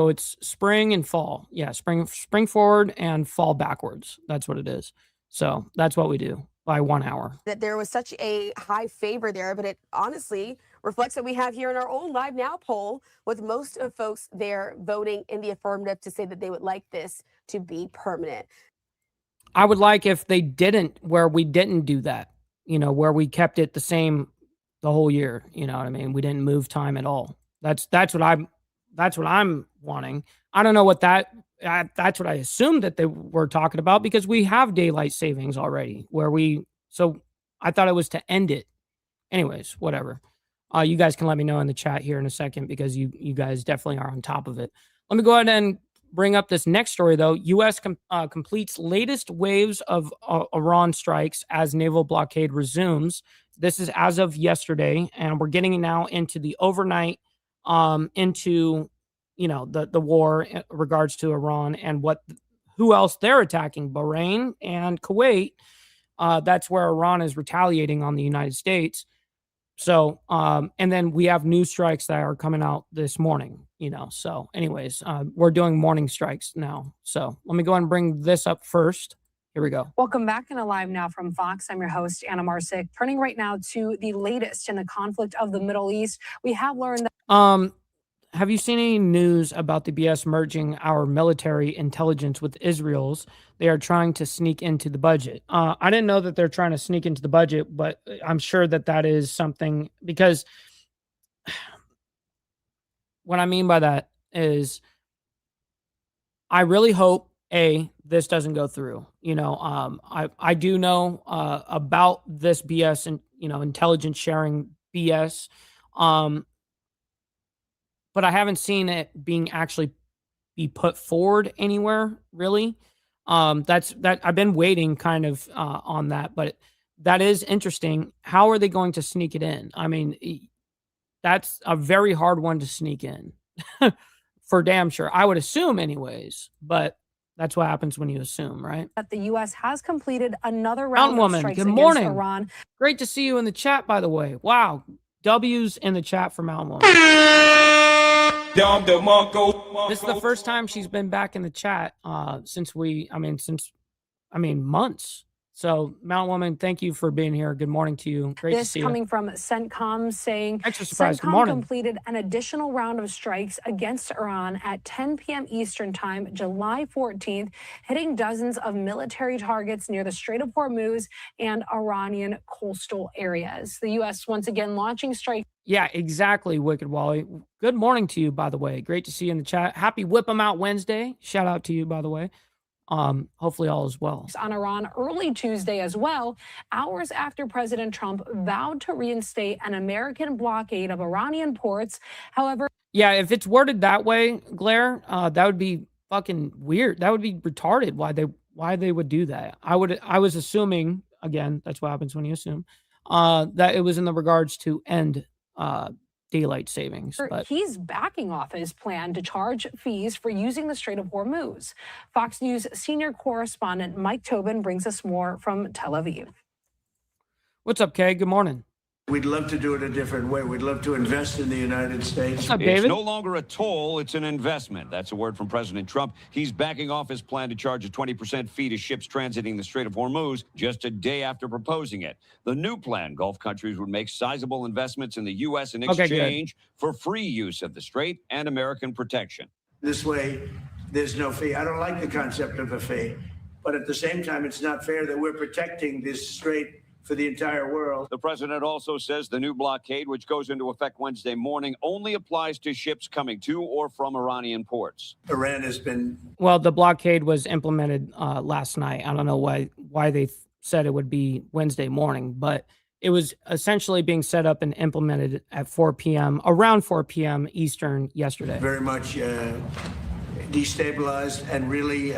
it's spring and fall. Yeah, spring forward and fall backwards. That's what it is. So that's what we do by 1 hour. That there was such a high favor there, but it honestly reflects what we have here in our own Live Now poll, with most of folks there voting in the affirmative to say that they would like this to be permanent. I would like if they didn't, where we didn't do that, where we kept it the same the whole year. You know what I mean? We didn't move time at all. That's what I'm wanting. I don't know what that's what I assumed that they were talking about, because we have daylight savings already so I thought it was to end it. Anyways, whatever. You guys can let me know in the chat here in a second, because you guys definitely are on top of it. Let me go ahead and bring up this next story, though. U.S. completes latest waves of Iran strikes as naval blockade resumes. This is as of yesterday, and we're getting now into the overnight, into the war in regards to Iran and who else they're attacking. Bahrain and Kuwait. That's where Iran is retaliating on the United States. So, and then we have new strikes that are coming out this morning, so anyways, we're doing morning strikes now. So let me go ahead and bring this up first. Here we go. Welcome back in Live Now from Fox. I'm your host, Anna Marsick. Turning right now to the latest in the conflict of the Middle East. We have learned that... Have you seen any news about the BS merging our military intelligence with Israel's? They are trying to sneak into the budget. I didn't know that they're trying to sneak into the budget, but I'm sure that is something, because what I mean by that is I really hope, this doesn't go through. I do know about this BS and, intelligence sharing BS. But I haven't seen it being actually be put forward anywhere, really. I've been waiting kind of on that, but that is interesting. How are they going to sneak it in? I mean, that's a very hard one to sneak in for damn sure. I would assume anyways, but that's what happens when you assume, right? That the U.S. has completed another round of strikes good against morning. Iran. Great to see you in the chat, by the way. Wow. W's in the chat for Mountain Woman. This is the first time she's been back in the chat since months. So, Mountain Woman, thank you for being here. Good morning to you. Great to see you. This coming from CENTCOM saying CENTCOM completed an additional round of strikes against Iran at 10 p.m. Eastern Time, July 14th, hitting dozens of military targets near the Strait of Hormuz and Iranian coastal areas. The U.S. once again launching strikes. Yeah, exactly, Wicked Wally. Good morning to you, by the way. Great to see you in the chat. Happy Whip 'em Out Wednesday. Shout out to you, by the way. Hopefully all is well. On Iran early Tuesday as well, hours after President Trump vowed to reinstate an American blockade of Iranian ports. However, yeah, if it's worded that way, Glare, that would be fucking weird. That would be retarded. Why they would do that? I was assuming, again, that's what happens when you assume, that it was in the regards to end daylight savings. But he's backing off his plan to charge fees for using the Strait of Hormuz. Fox News senior correspondent Mike Tobin brings us more from Tel Aviv. What's up, Kay? Good morning. We'd love to do it a different way. We'd love to invest in the United States. What's up, David? It's no longer a toll, it's an investment. That's a word from President Trump. He's backing off his plan to charge a 20% fee to ships transiting the Strait of Hormuz just a day after proposing it. The new plan, Gulf countries would make sizable investments in the U.S. in exchange for free use of the strait and American protection. This way, there's no fee. I don't like the concept of a fee, but at the same time, it's not fair that we're protecting this strait for the entire world. The president also says the new blockade, which goes into effect Wednesday morning, only applies to ships coming to or from Iranian ports. Iran has been... Well, the blockade was implemented last night. I don't know why they said it would be Wednesday morning, but it was essentially being set up and implemented at 4 p.m., around 4 p.m. Eastern yesterday. Very much destabilized, and really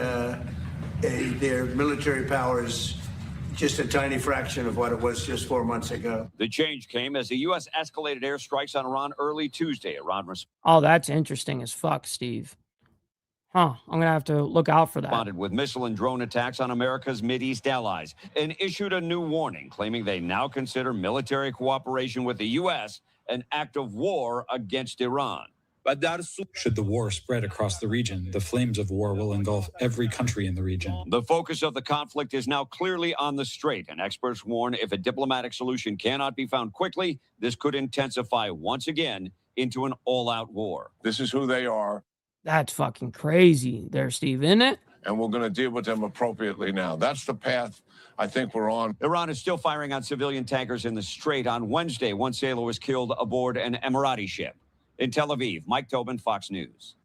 their military powers just a tiny fraction of what it was just 4 months ago. The change came as the U.S. escalated airstrikes on Iran early Tuesday. Iran Oh, that's interesting as fuck, Steve. I'm going to have to look out for that. Responded with missile and drone attacks on America's Mideast allies and issued a new warning claiming they now consider military cooperation with the U.S. an act of war against Iran. Should the war spread across the region, the flames of war will engulf every country in the region. The focus of the conflict is now clearly on the strait, and experts warn if a diplomatic solution cannot be found quickly, this could intensify once again into an all-out war. This is who they are. That's fucking crazy there, Steve, isn't it? And we're going to deal with them appropriately now. That's the path I think we're on. Iran is still firing on civilian tankers in the strait. On Wednesday, one sailor was killed aboard an Emirati ship. In Tel Aviv, Mike Tobin, Fox News.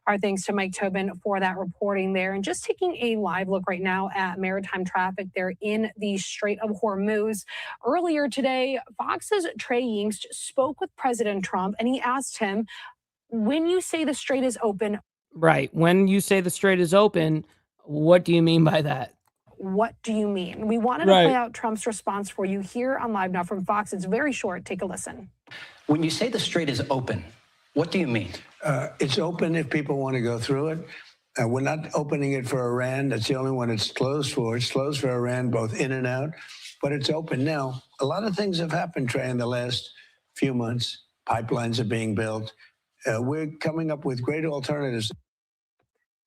Our thanks to Mike Tobin for that reporting there. And just taking a live look right now at maritime traffic there in the Strait of Hormuz. Earlier today, Fox's Trey Yingst spoke with President Trump, and he asked him, when you say the strait is open. Right. When you say the strait is open, what do you mean by that? What do you mean? We wanted to play out Trump's response for you here on Live Now from Fox. It's very short. Take a listen. When you say the strait is open, what do you mean? It's open if people want to go through it. We're not opening it for Iran. That's the only one it's closed for. It's closed for Iran, both in and out, but it's open now. A lot of things have happened, Trey, in the last few months. Pipelines are being built. We're coming up with great alternatives.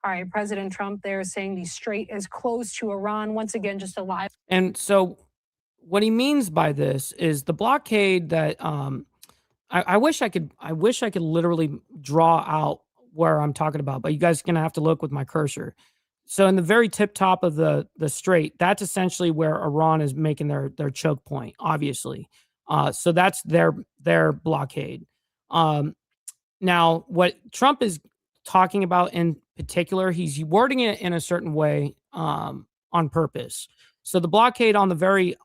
All right, President Trump there saying the strait is closed to Iran. Once again, just a live. And so what he means by this is the blockade that I wish I could literally draw out where I'm talking about, but you guys are gonna have to look with my cursor. So in the very tip top of the strait, that's essentially where Iran is making their choke point, obviously. So that's their blockade. Now, what Trump is talking about in particular, he's wording it in a certain way on purpose. So the blockade on the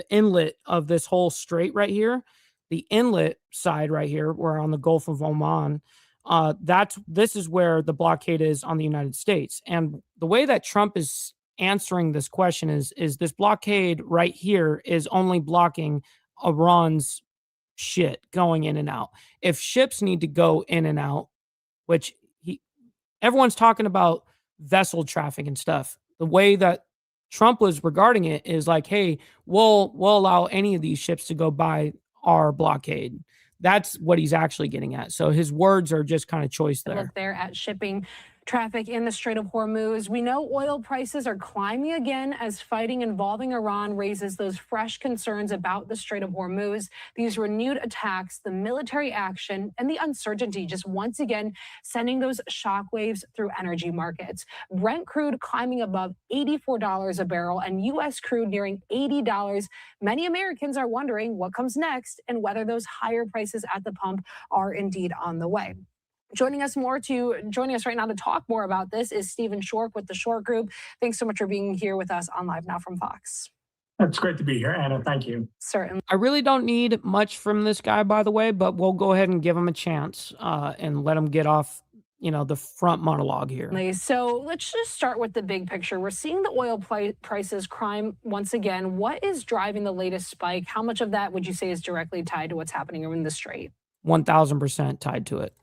inlet of this whole strait right here, the inlet side right here, we're on the Gulf of Oman. This is where the blockade is on the United States. And the way that Trump is answering this question is this blockade right here is only blocking Iran's shit going in and out. If ships need to go in and out, which everyone's talking about vessel traffic and stuff, the way that Trump was regarding it is like, hey, we'll allow any of these ships to go by our blockade. That's what he's actually getting at. So his words are just kind of choice there. Look there at shipping traffic in the Strait of Hormuz. We know oil prices are climbing again as fighting involving Iran raises those fresh concerns about the Strait of Hormuz. These renewed attacks, the military action, and the uncertainty just once again sending those shockwaves through energy markets. Brent crude climbing above $84 a barrel and U.S. crude nearing $80. Many Americans are wondering what comes next and whether those higher prices at the pump are indeed on the way. Joining us right now to talk more about this is Stephen Schork with the Schork Group. Thanks so much for being here with us on Live Now from Fox. It's great to be here, Anna. Thank you. Certainly. I really don't need much from this guy, by the way, but we'll go ahead and give him a chance and let him get off, the front monologue here. So let's just start with the big picture. We're seeing the oil prices climb once again. What is driving the latest spike? How much of that would you say is directly tied to what's happening in the Strait? 1,000% tied to it.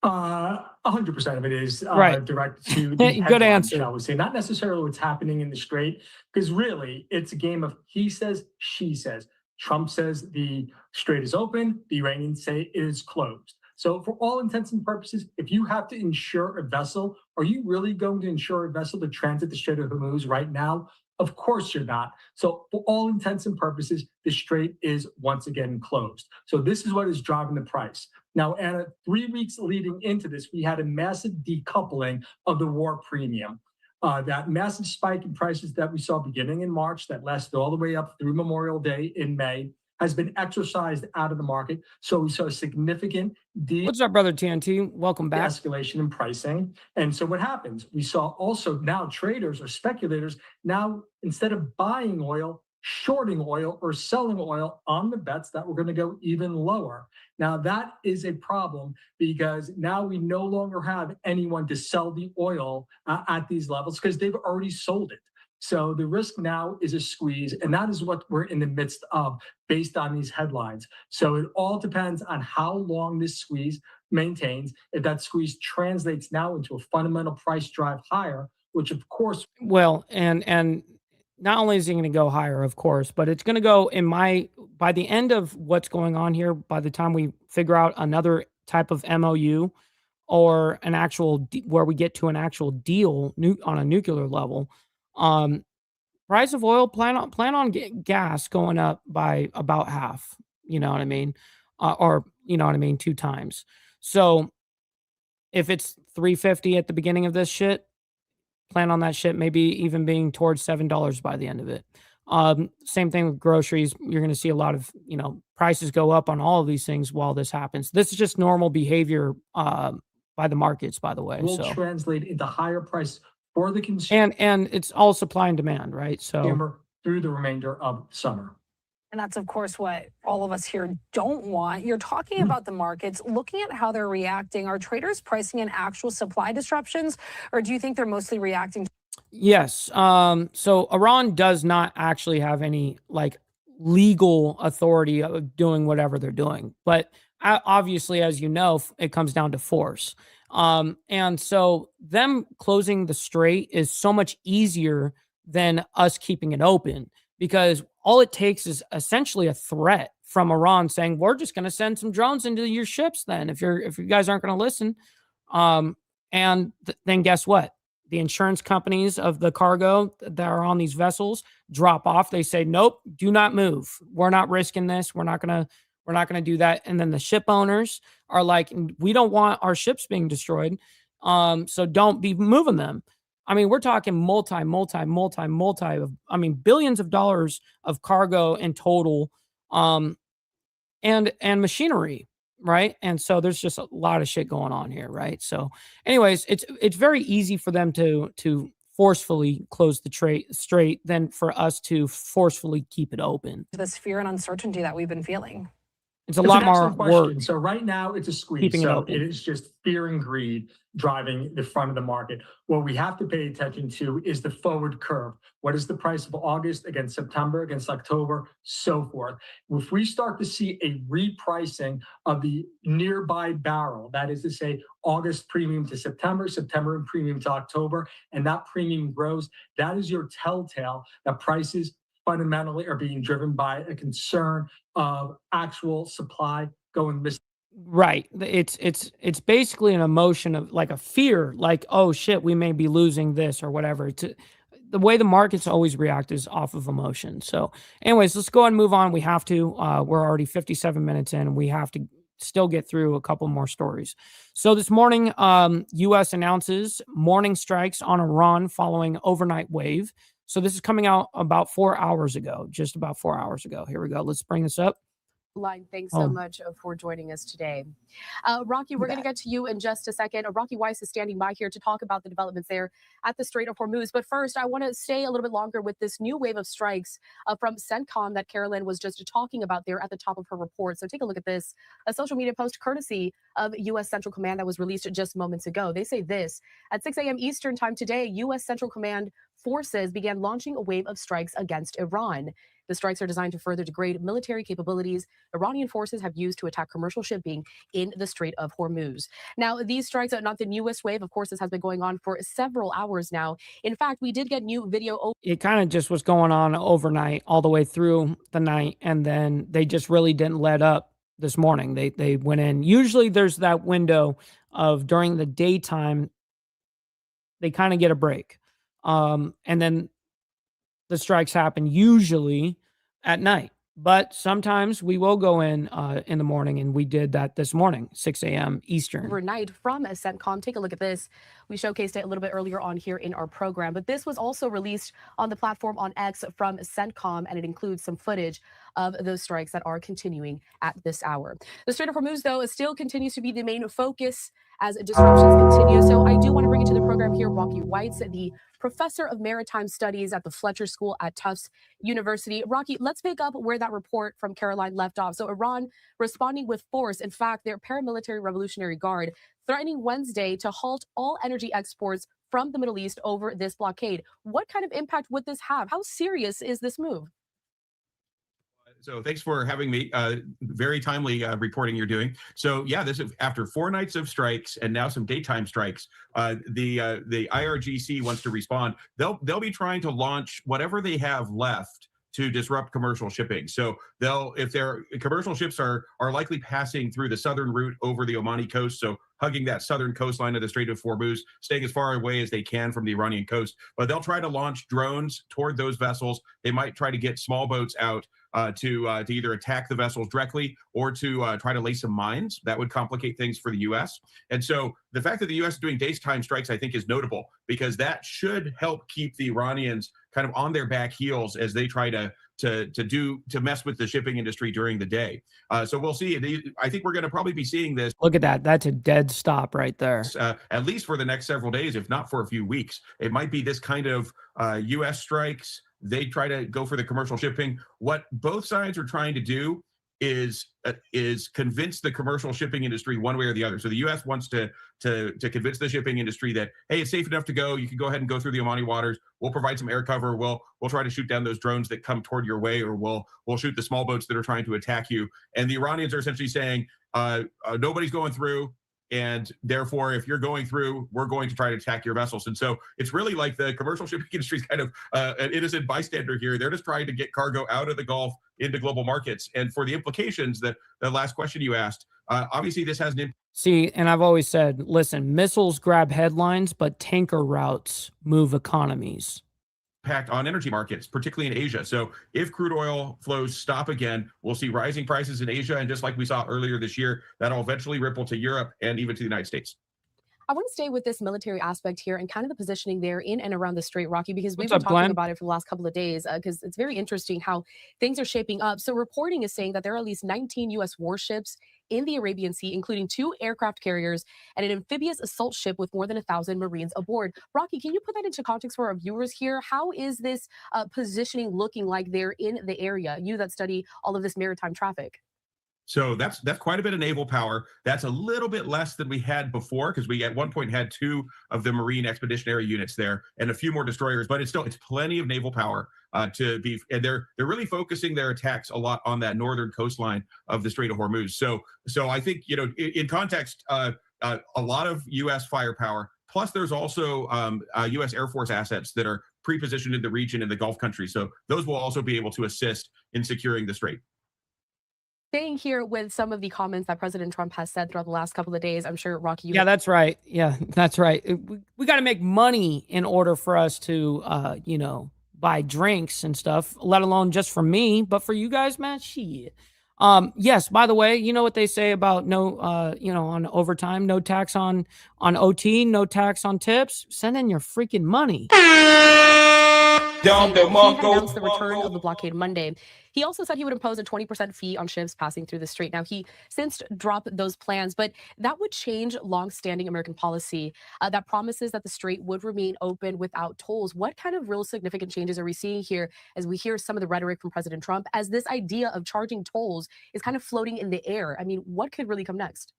100% of it is right. Direct to the Good answer. I would say not necessarily what's happening in the Strait, because really it's a game of he says, she says. Trump says the Strait is open, the Iranians say it is closed. So for all intents and purposes, if you have to insure a vessel, are you really going to insure a vessel to transit the Strait of Hormuz right now? Of course you're not. So for all intents and purposes, the Strait is once again closed. So this is what is driving the price. Now, Anna, 3 weeks leading into this, we had a massive decoupling of the war premium. That massive spike in prices that we saw beginning in March that lasted all the way up through Memorial Day in May has been exercised out of the market. So we saw a significant What's up, brother TNT? Welcome back. Escalation in pricing. And so what happens? We saw also now traders or speculators now, instead of buying oil, shorting oil or selling oil on the bets that we're going to go even lower. Now that is a problem because now we no longer have anyone to sell the oil at these levels because they've already sold it. So the risk now is a squeeze, and that is what we're in the midst of based on these headlines. So it all depends on how long this squeeze maintains. If that squeeze translates now into a fundamental price drive higher, which of course... Well, and not only is it going to go higher, of course, but it's going to go by the end of what's going on here, by the time we figure out another type of MOU or an actual where we get to an actual deal on a nuclear level, price of oil plan on gas going up by about half. You know what I mean? Or you know what I mean, 2 times. So if it's 350 at the beginning of this shit, plan on that shit maybe even being towards $7 by the end of it. Same thing with groceries. You're going to see a lot of, prices go up on all of these things while this happens. This is just normal behavior by the markets, by the way. Will So translate into higher price for the consumer and it's all supply and demand, right? So through the remainder of summer. And that's, of course, what all of us here don't want. You're talking about the markets, looking at how they're reacting. Are traders pricing in actual supply disruptions, or do you think they're mostly reacting? Yes. So Iran does not actually have any legal authority of doing whatever they're doing. But obviously, as you know, it comes down to force. And so them closing the strait is so much easier than us keeping it open, because all it takes is essentially a threat from Iran saying, we're just going to send some drones into your ships then if you guys aren't going to listen. Then guess what? The insurance companies of the cargo that are on these vessels drop off. They say, nope, do not move. We're not risking this. We're not going to do that. And then the ship owners are like, we don't want our ships being destroyed. So don't be moving them. I mean, we're talking billions of dollars of cargo in total, and machinery, right? And so there's just a lot of shit going on here, right? So anyways, it's very easy for them to forcefully close the strait than for us to forcefully keep it open. This fear and uncertainty that we've been feeling. It's a lot more work. So right now it's a squeeze. Keeping it So open. it is just fear and greed driving the front of the market. What we have to pay attention to is the forward curve. What is the price of August against September, against October, so forth. If we start to see a repricing of the nearby barrel, that is to say August premium to September, September and premium to October, and that premium grows, that is your telltale that prices fundamentally are being driven by a concern of actual supply going missing. Right. It's basically an emotion of like a fear, like, oh shit, we may be losing this or whatever. The way the markets always react is off of emotion. So anyways, let's go ahead and move on. We have to, we're already 57 minutes in and we have to still get through a couple more stories. So this morning, U.S. announces morning strikes on Iran following overnight wave. So this is coming out about 4 hours ago, just about 4 hours ago. Here we go. Let's bring this up. Line. Thanks so much for joining us today. Rocky, we're going to get to you in just a second. Rocky Weiss is standing by here to talk about the developments there at the Strait of Hormuz. But first, I want to stay a little bit longer with this new wave of strikes from CENTCOM that Carolyn was just talking about there at the top of her report. So take a look at this. A social media post courtesy of U.S. Central Command that was released just moments ago. They say this: at 6 a.m. Eastern time today, U.S. Central Command forces began launching a wave of strikes against Iran. The strikes are designed to further degrade military capabilities Iranian forces have used to attack commercial shipping in the Strait of Hormuz. Now, these strikes are not the newest wave. Of course, this has been going on for several hours now. In fact, we did get new video. It kind of just was going on overnight all the way through the night. And then they just really didn't let up this morning. They went in. Usually there's that window of during the daytime, they kind of get a break. And then the strikes happen usually at night, but sometimes we will go in the morning, and we did that this morning, 6 a.m. Eastern. Overnight from CENTCOM. Take a look at this. We showcased it a little bit earlier on here in our program, but this was also released on the platform on X from CENTCOM, and it includes some footage of those strikes that are continuing at this hour. The Strait of Hormuz, though, still continues to be the main focus as disruptions continue. So I do want to bring into the program here Rocky Weiss, the professor of maritime studies at the Fletcher School at Tufts University. Rocky, let's pick up where that report from Caroline left off. So Iran responding with force. In fact, their paramilitary Revolutionary Guard threatening Wednesday to halt all energy exports from the Middle East over this blockade. What kind of impact would this have? How serious is this move? So thanks for having me. Very timely reporting you're doing. So yeah, this is after 4 nights of strikes and now some daytime strikes. The IRGC wants to respond. They'll be trying to launch whatever they have left to disrupt commercial shipping. So if their commercial ships are likely passing through the southern route over the Omani coast, so hugging that southern coastline of the Strait of Hormuz, staying as far away as they can from the Iranian coast. But they'll try to launch drones toward those vessels. They might try to get small boats out to either attack the vessels directly or to try to lay some mines. That would complicate things for the U.S. And so the fact that the U.S. is doing daytime strikes, I think, is notable because that should help keep the Iranians kind of on their back heels as they try to mess with the shipping industry during the day. So we'll see. I think we're going to probably be seeing this. Look at that. That's a dead stop right there. At least for the next several days, if not for a few weeks. It might be this kind of U.S. strikes. They try to go for the commercial shipping. What both sides are trying to do is convince the commercial shipping industry one way or the other. So the U.S. wants to convince the shipping industry that, hey, it's safe enough to go. You can go ahead and go through the Omani waters. We'll provide some air cover. We'll try to shoot down those drones that come toward your way, or we'll shoot the small boats that are trying to attack you. And the Iranians are essentially saying, nobody's going through. And therefore, if you're going through, we're going to try to attack your vessels. And so it's really like the commercial shipping industry is kind of an innocent bystander here. They're just trying to get cargo out of the Gulf into global markets. And for the implications, that the last question you asked, obviously this has an See, and I've always said, listen, missiles grab headlines, but tanker routes move economies. impact on energy markets, particularly in Asia. So if crude oil flows stop again, we'll see rising prices in Asia. And just like we saw earlier this year, that'll eventually ripple to Europe and even to the United States. I want to stay with this military aspect here and kind of the positioning there in and around the Strait, Rocky, because we've What's been up, talking Glenn? about it for the last couple of days because it's very interesting how things are shaping up. So reporting is saying that there are at least 19 U.S. warships in the Arabian Sea, including 2 aircraft carriers and an amphibious assault ship with more than 1,000 Marines aboard. Rocky, can you put that into context for our viewers here? How is this positioning looking like there in the area, you that study all of this maritime traffic? So that's quite a bit of naval power. That's a little bit less than we had before, because we at one point had 2 of the Marine Expeditionary Units there and a few more destroyers, but it's plenty of naval power to be. And they're really focusing their attacks a lot on that northern coastline of the Strait of Hormuz. So I think, in context, a lot of U.S. firepower. Plus, there's also U.S. Air Force assets that are pre-positioned in the region in the Gulf countries. So those will also be able to assist in securing the strait. Staying here with some of the comments that President Trump has said throughout the last couple of days, I'm sure, Rocky, you Yeah, that's right. Yeah, that's right. We got to make money in order for us to, buy drinks and stuff, let alone just for me, but for you guys, man, shit. Yes, by the way, you know what they say about no, on overtime, no tax on OT, no tax on tips? Send in your freaking money. He announced the return of the blockade Monday. He also said he would impose a 20% fee on ships passing through the strait. Now, he since dropped those plans, but that would change longstanding American policy that promises that the strait would remain open without tolls. What kind of real significant changes are we seeing here as we hear some of the rhetoric from President Trump, as this idea of charging tolls is kind of floating in the air? I mean, what could really come next?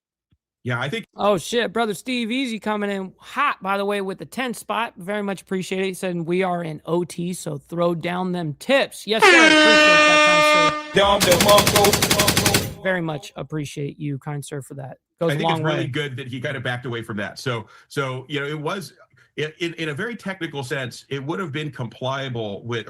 Yeah, I think. Oh, shit. Brother Steve Easy coming in hot, by the way, with the 10 spot. Very much appreciate it. He said, we are in OT, so throw down them tips. Yes, sir. Appreciate that, kind sir. Very much appreciate you, kind sir, for that. Goes I think a long it's really way. good that he kind of backed away from that. So it was. In a very technical sense, it would have been compliant with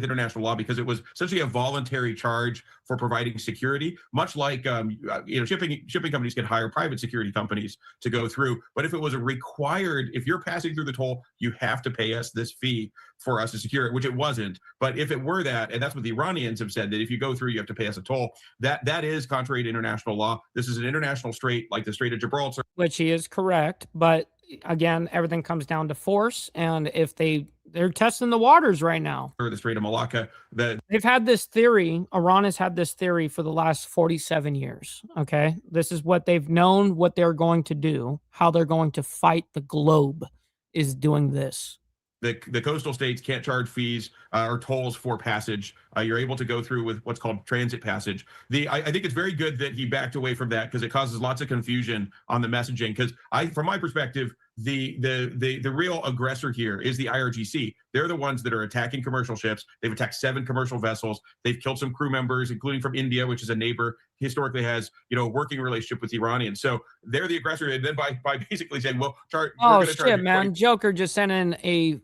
international law because it was essentially a voluntary charge for providing security, much like shipping companies can hire private security companies to go through. But if it was a required, if you're passing through the toll, you have to pay us this fee for us to secure it, which it wasn't. But if it were that, and that's what the Iranians have said, that if you go through, you have to pay us a toll. That is contrary to international law. This is an international strait, like the Strait of Gibraltar, Which he is correct, but again, everything comes down to force, and if they're testing the waters right now. or the Strait of Malacca. They've had this theory, Iran has had this theory for the last 47 years, okay? This is what they've known, what they're going to do, how they're going to fight the globe is doing this. The coastal states can't charge fees or tolls for passage. You're able to go through with what's called transit passage. I think it's very good that he backed away from that because it causes lots of confusion on the messaging. Because from my perspective, the real aggressor here is the IRGC. They're the ones that are attacking commercial ships. They've attacked 7 commercial vessels. They've killed some crew members, including from India, which is a neighbor, historically has a working relationship with the Iranians. So they're the aggressor. And then by basically saying, well, we're Oh going to charge shit, you man! Joker just sent in a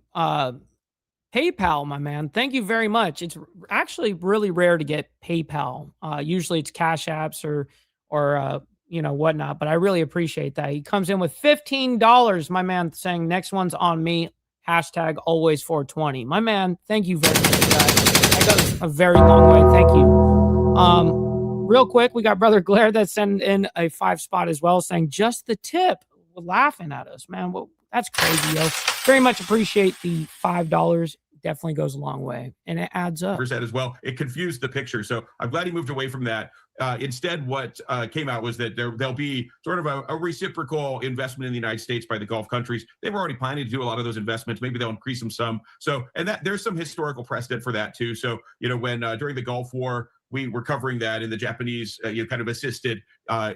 PayPal, my man. Thank you very much. It's actually really rare to get PayPal. Usually it's Cash Apps or whatnot. But I really appreciate that. He comes in with $15, my man, saying next one's on me. Hashtag always 420. My man, thank you very much for that. That goes a very long way. Thank you. Real quick, we got Brother Glare that sent in a 5 spot as well, saying just the tip. We're laughing at us, man. Well, that's crazy, yo. Very much appreciate the $5. Definitely goes a long way, and it adds up. As well, it confused the picture. So I'm glad he moved away from that. Instead, what came out was that there'll be sort of a reciprocal investment in the United States by the Gulf countries. They were already planning to do a lot of those investments. Maybe they'll increase them some. So, and that there's some historical precedent for that too. So, when during the Gulf War, we were covering that, and the Japanese kind of assisted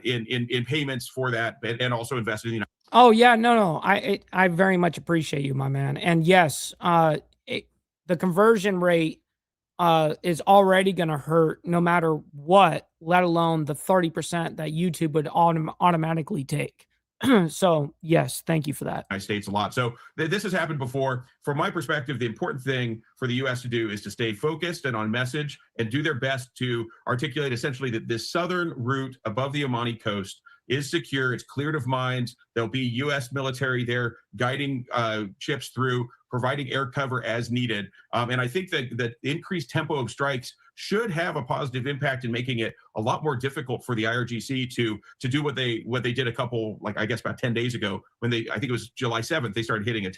in payments for that, and also invested in the United States. Oh yeah, no. I very much appreciate you, my man. And yes, the conversion rate is already going to hurt no matter what, let alone the 30% that YouTube would automatically take. So yes, thank you for that. United States a lot. So this has happened before. From my perspective, the important thing for the U.S. to do is to stay focused and on message and do their best to articulate essentially that this southern route above the Omani coast is secure. It's cleared of mines. There'll be U.S. military there guiding ships through, providing air cover as needed. And I think that the increased tempo of strikes should have a positive impact in making it a lot more difficult for the IRGC to do what they did a couple, like I guess about 10 days ago when I think it was July 7th, they started hitting the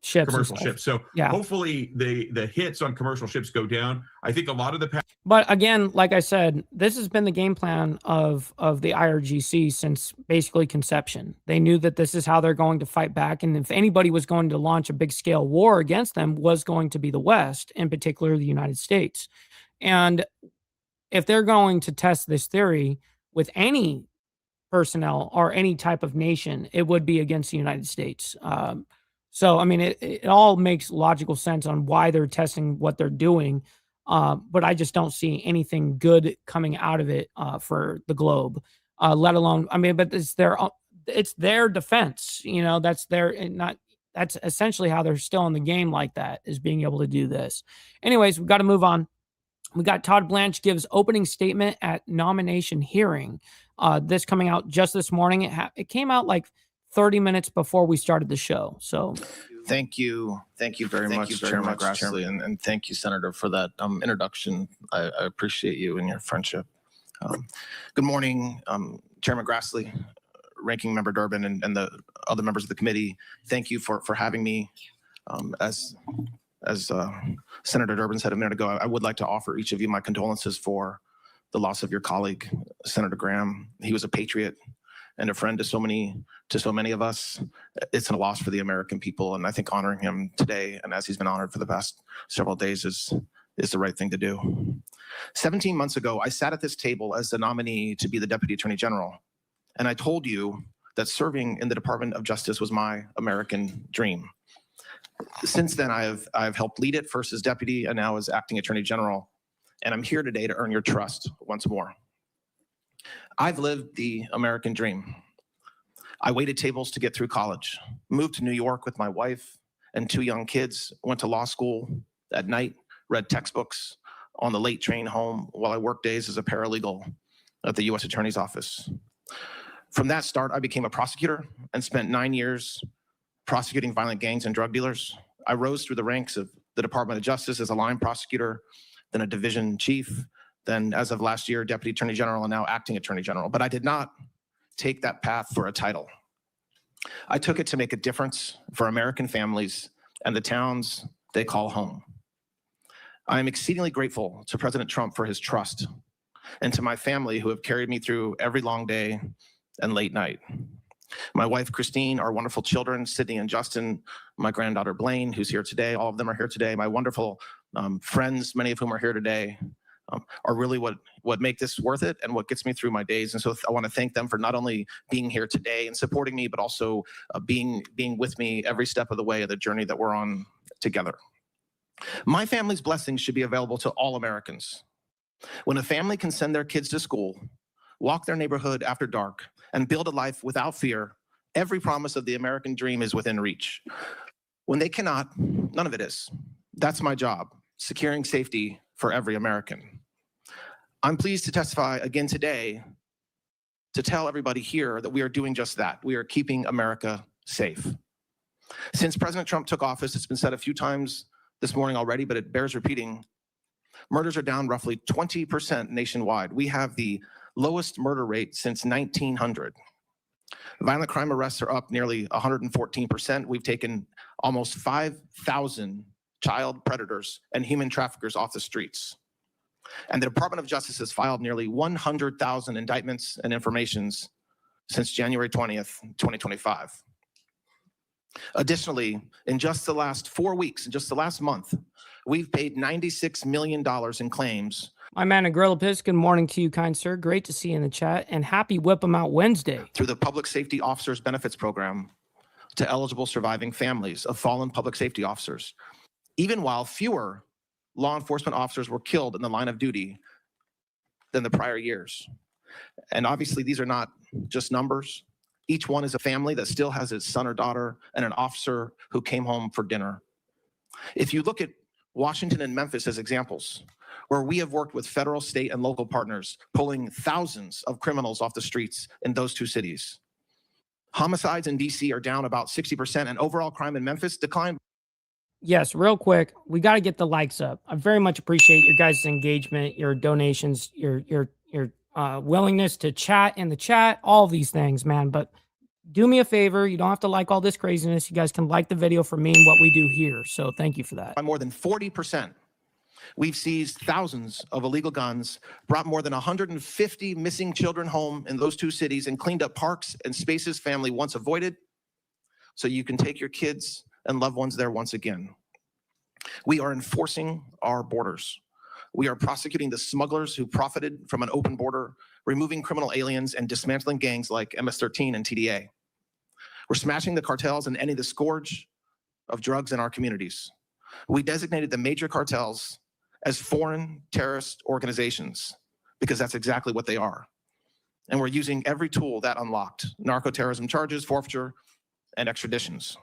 ships, commercial ships. So yeah, hopefully the hits on commercial ships go down. I think a lot of the but again, like I said, this has been the game plan of the IRGC since basically conception. They knew that this is how they're going to fight back, and if anybody was going to launch a big scale war against them, was going to be the West, in particular the United States. And if they're going to test this theory with any personnel or any type of nation, it would be against the United States. So, I mean, it all makes logical sense on why they're testing what they're doing. But I just don't see anything good coming out of it for the globe, let alone, I mean, but it's their defense, that's essentially how they're still in the game like that, is being able to do this. Anyways, we've got to move on. We got Todd Blanche gives opening statement at nomination hearing. This coming out just this morning. It came out like 30 minutes before we started the show. So thank you very much, Chairman Grassley, and thank you, Senator, for that introduction. I appreciate you and your friendship. Good morning, Chairman Grassley, Ranking Member Durbin, and the other members of the committee. Thank you for having me. As Senator Durbin said a minute ago, I would like to offer each of you my condolences for the loss of your colleague, Senator Graham. He was a patriot and a friend to so many of us. It's a loss for the American people, and I think honoring him today, and as he's been honored for the past several days, is the right thing to do. 17 months ago, I sat at this table as the nominee to be the Deputy Attorney General, and I told you that serving in the Department of Justice was my American dream. Since then, I've helped lead it, first as deputy and now as acting attorney general, and I'm here today to earn your trust once more. I've lived the American dream. I waited tables to get through college, moved to New York with my wife and 2 young kids, went to law school at night, read textbooks on the late train home while I worked days as a paralegal at the U.S. Attorney's Office. From that start, I became a prosecutor and spent 9 years prosecuting violent gangs and drug dealers. I rose through the ranks of the Department of Justice as a line prosecutor, then a division chief, then as of last year, Deputy Attorney General, and now Acting Attorney General. But I did not take that path for a title. I took it to make a difference for American families and the towns they call home. I am exceedingly grateful to President Trump for his trust, and to my family who have carried me through every long day and late night. My wife, Christine, our wonderful children, Sydney and Justin, my granddaughter, Blaine, who's here today. All of them are here today. My wonderful friends, many of whom are here today, are really what make this worth it and what gets me through my days. And so I want to thank them for not only being here today and supporting me, but also being with me every step of the way of the journey that we're on together. My family's blessings should be available to all Americans. When a family can send their kids to school, walk their neighborhood after dark, and build a life without fear, every promise of the American dream is within reach. When they cannot, none of it is. That's my job, securing safety for every American. I'm pleased to testify again today to tell everybody here that we are doing just that. We are keeping America safe. Since President Trump took office, it's been said a few times this morning already, but it bears repeating, murders are down roughly 20% nationwide. We have the lowest murder rate since 1900. Violent crime arrests are up nearly 114%. We've taken almost 5,000 child predators and human traffickers off the streets. And the Department of Justice has filed nearly 100,000 indictments and informations since January 20th, 2025. Additionally, in just the last 4 weeks, in just the last month, we've paid $96 million in claims. My man, Agrilla Piss, good morning to you, kind sir. Great to see you in the chat, and happy Whip 'em Out Wednesday. Through the Public Safety Officers Benefits Program to eligible surviving families of fallen public safety officers, even while fewer law enforcement officers were killed in the line of duty than the prior years. And obviously, these are not just numbers. Each one is a family that still has its son or daughter and an officer who came home for dinner. If you look at Washington and Memphis as examples, where we have worked with federal, state, and local partners, pulling thousands of criminals off the streets in those two cities. Homicides in DC are down about 60%, and overall crime in Memphis declined. Yes, real quick, we got to get the likes up. I very much appreciate your guys' engagement, your donations, your willingness to chat in the chat, all these things, man. But do me a favor, you don't have to like all this craziness. You guys can like the video for me and what we do here. So thank you for that. By more than 40%. We've seized thousands of illegal guns, brought more than 150 missing children home in those two cities, and cleaned up parks and spaces family once avoided, so you can take your kids and loved ones there once again. We are enforcing our borders. We are prosecuting the smugglers who profited from an open border, removing criminal aliens, and dismantling gangs like MS-13 and TDA. We're smashing the cartels and ending the scourge of drugs in our communities. We designated the major cartels as foreign terrorist organizations because that's exactly what they are. And we're using every tool that unlocked: narco-terrorism charges, forfeiture, and extraditions.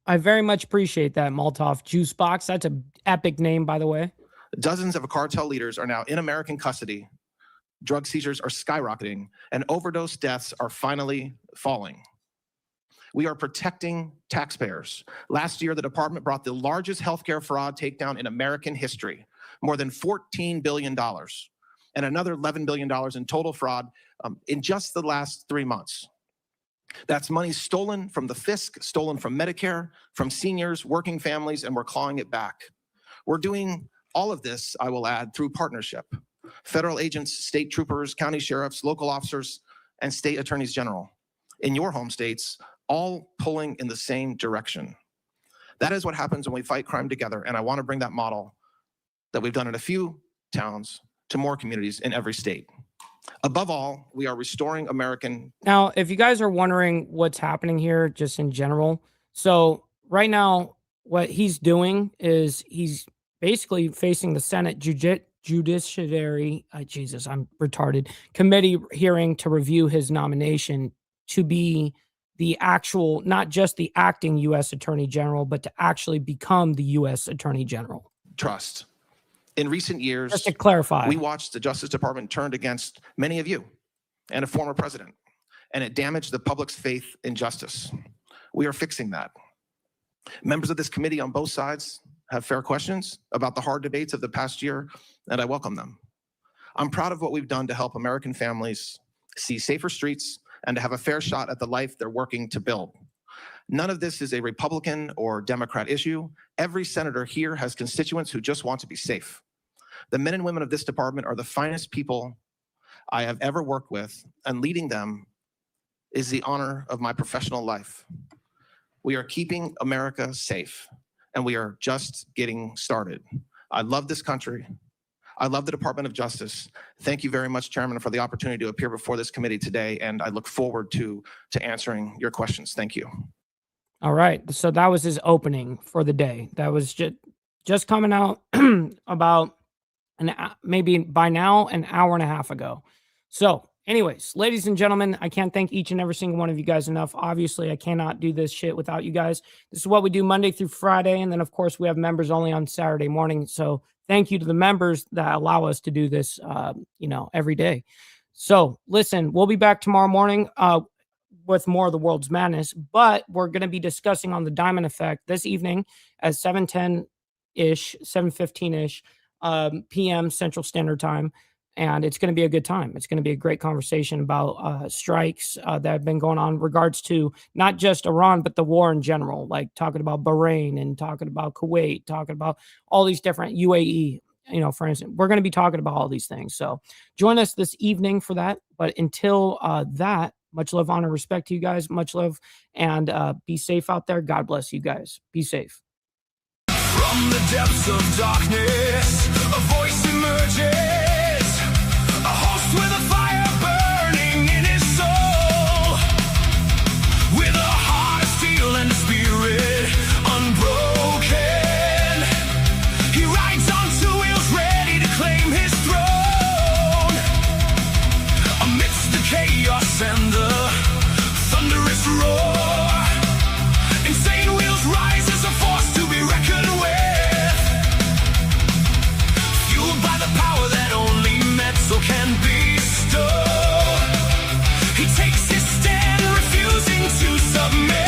I very much appreciate that, Molotov Juice Box. That's an epic name, by the way. Dozens of cartel leaders are now in American custody. Drug seizures are skyrocketing, and overdose deaths are finally falling. We are protecting taxpayers. Last year, the department brought the largest healthcare fraud takedown in American history, more than $14 billion, and another $11 billion in total fraud in just the last 3 months. That's money stolen from the fisc, stolen from Medicare, from seniors, working families, and we're clawing it back. We're doing all of this, I will add, through partnership. Federal agents, state troopers, county sheriffs, local officers, and state attorneys general in your home states, all pulling in the same direction. That is what happens when we fight crime together, and I want to bring that model that we've done in a few towns to more communities in every state. Above all, we are restoring American. Now, if you guys are wondering what's happening here, just in general, so right now, what he's doing is he's basically facing the Senate Judiciary, Jesus, I'm retarded, committee hearing to review his nomination to be the actual, not just the acting U.S. Attorney General, but to actually become the U.S. Attorney General. Trust. In recent years, just to clarify, we watched the Justice Department turned against many of you and a former president, and it damaged the public's faith in justice. We are fixing that. Members of this committee on both sides have fair questions about the hard debates of the past year, and I welcome them. I'm proud of what we've done to help American families see safer streets and to have a fair shot at the life they're working to build. None of this is a Republican or Democrat issue. Every senator here has constituents who just want to be safe. The men and women of this department are the finest people I have ever worked with, and leading them is the honor of my professional life. We are keeping America safe, and we are just getting started. I love this country. I love the Department of Justice. Thank you very much, Chairman, for the opportunity to appear before this committee today, and I look forward to answering your questions. Thank you. All right, so that was his opening for the day. That was just coming out about maybe by now an hour and a half ago. So Anyways, ladies and gentlemen, I can't thank each and every single one of you guys enough. Obviously, I cannot do this shit without you guys. This is what we do Monday through Friday. And then, of course, we have members only on Saturday morning. So thank you to the members that allow us to do this, every day. So listen, we'll be back tomorrow morning with more of the world's madness. But we're going to be discussing on the diamond effect this evening at 7:10-ish, 7:15-ish p.m. Central Standard Time. And it's going to be a good time. It's going to be a great conversation about strikes that have been going on in regards to not just Iran, but the war in general, like talking about Bahrain and talking about Kuwait, talking about all these different UAE, for instance. We're going to be talking about all these things. So join us this evening for that. But until that, much love, honor, respect to you guys. Much love, and be safe out there. God bless you guys. Be safe. From the depths of darkness, a voice emerges. A host with a fire burning in his soul, with a heart of steel and a spirit unbroken. He rides on two wheels, ready to claim his throne. Amidst the chaos and the thunderous roar, insane wheels rise as a force to be reckoned with, fueled by the power that only so can bestow. He takes his stand, refusing to submit.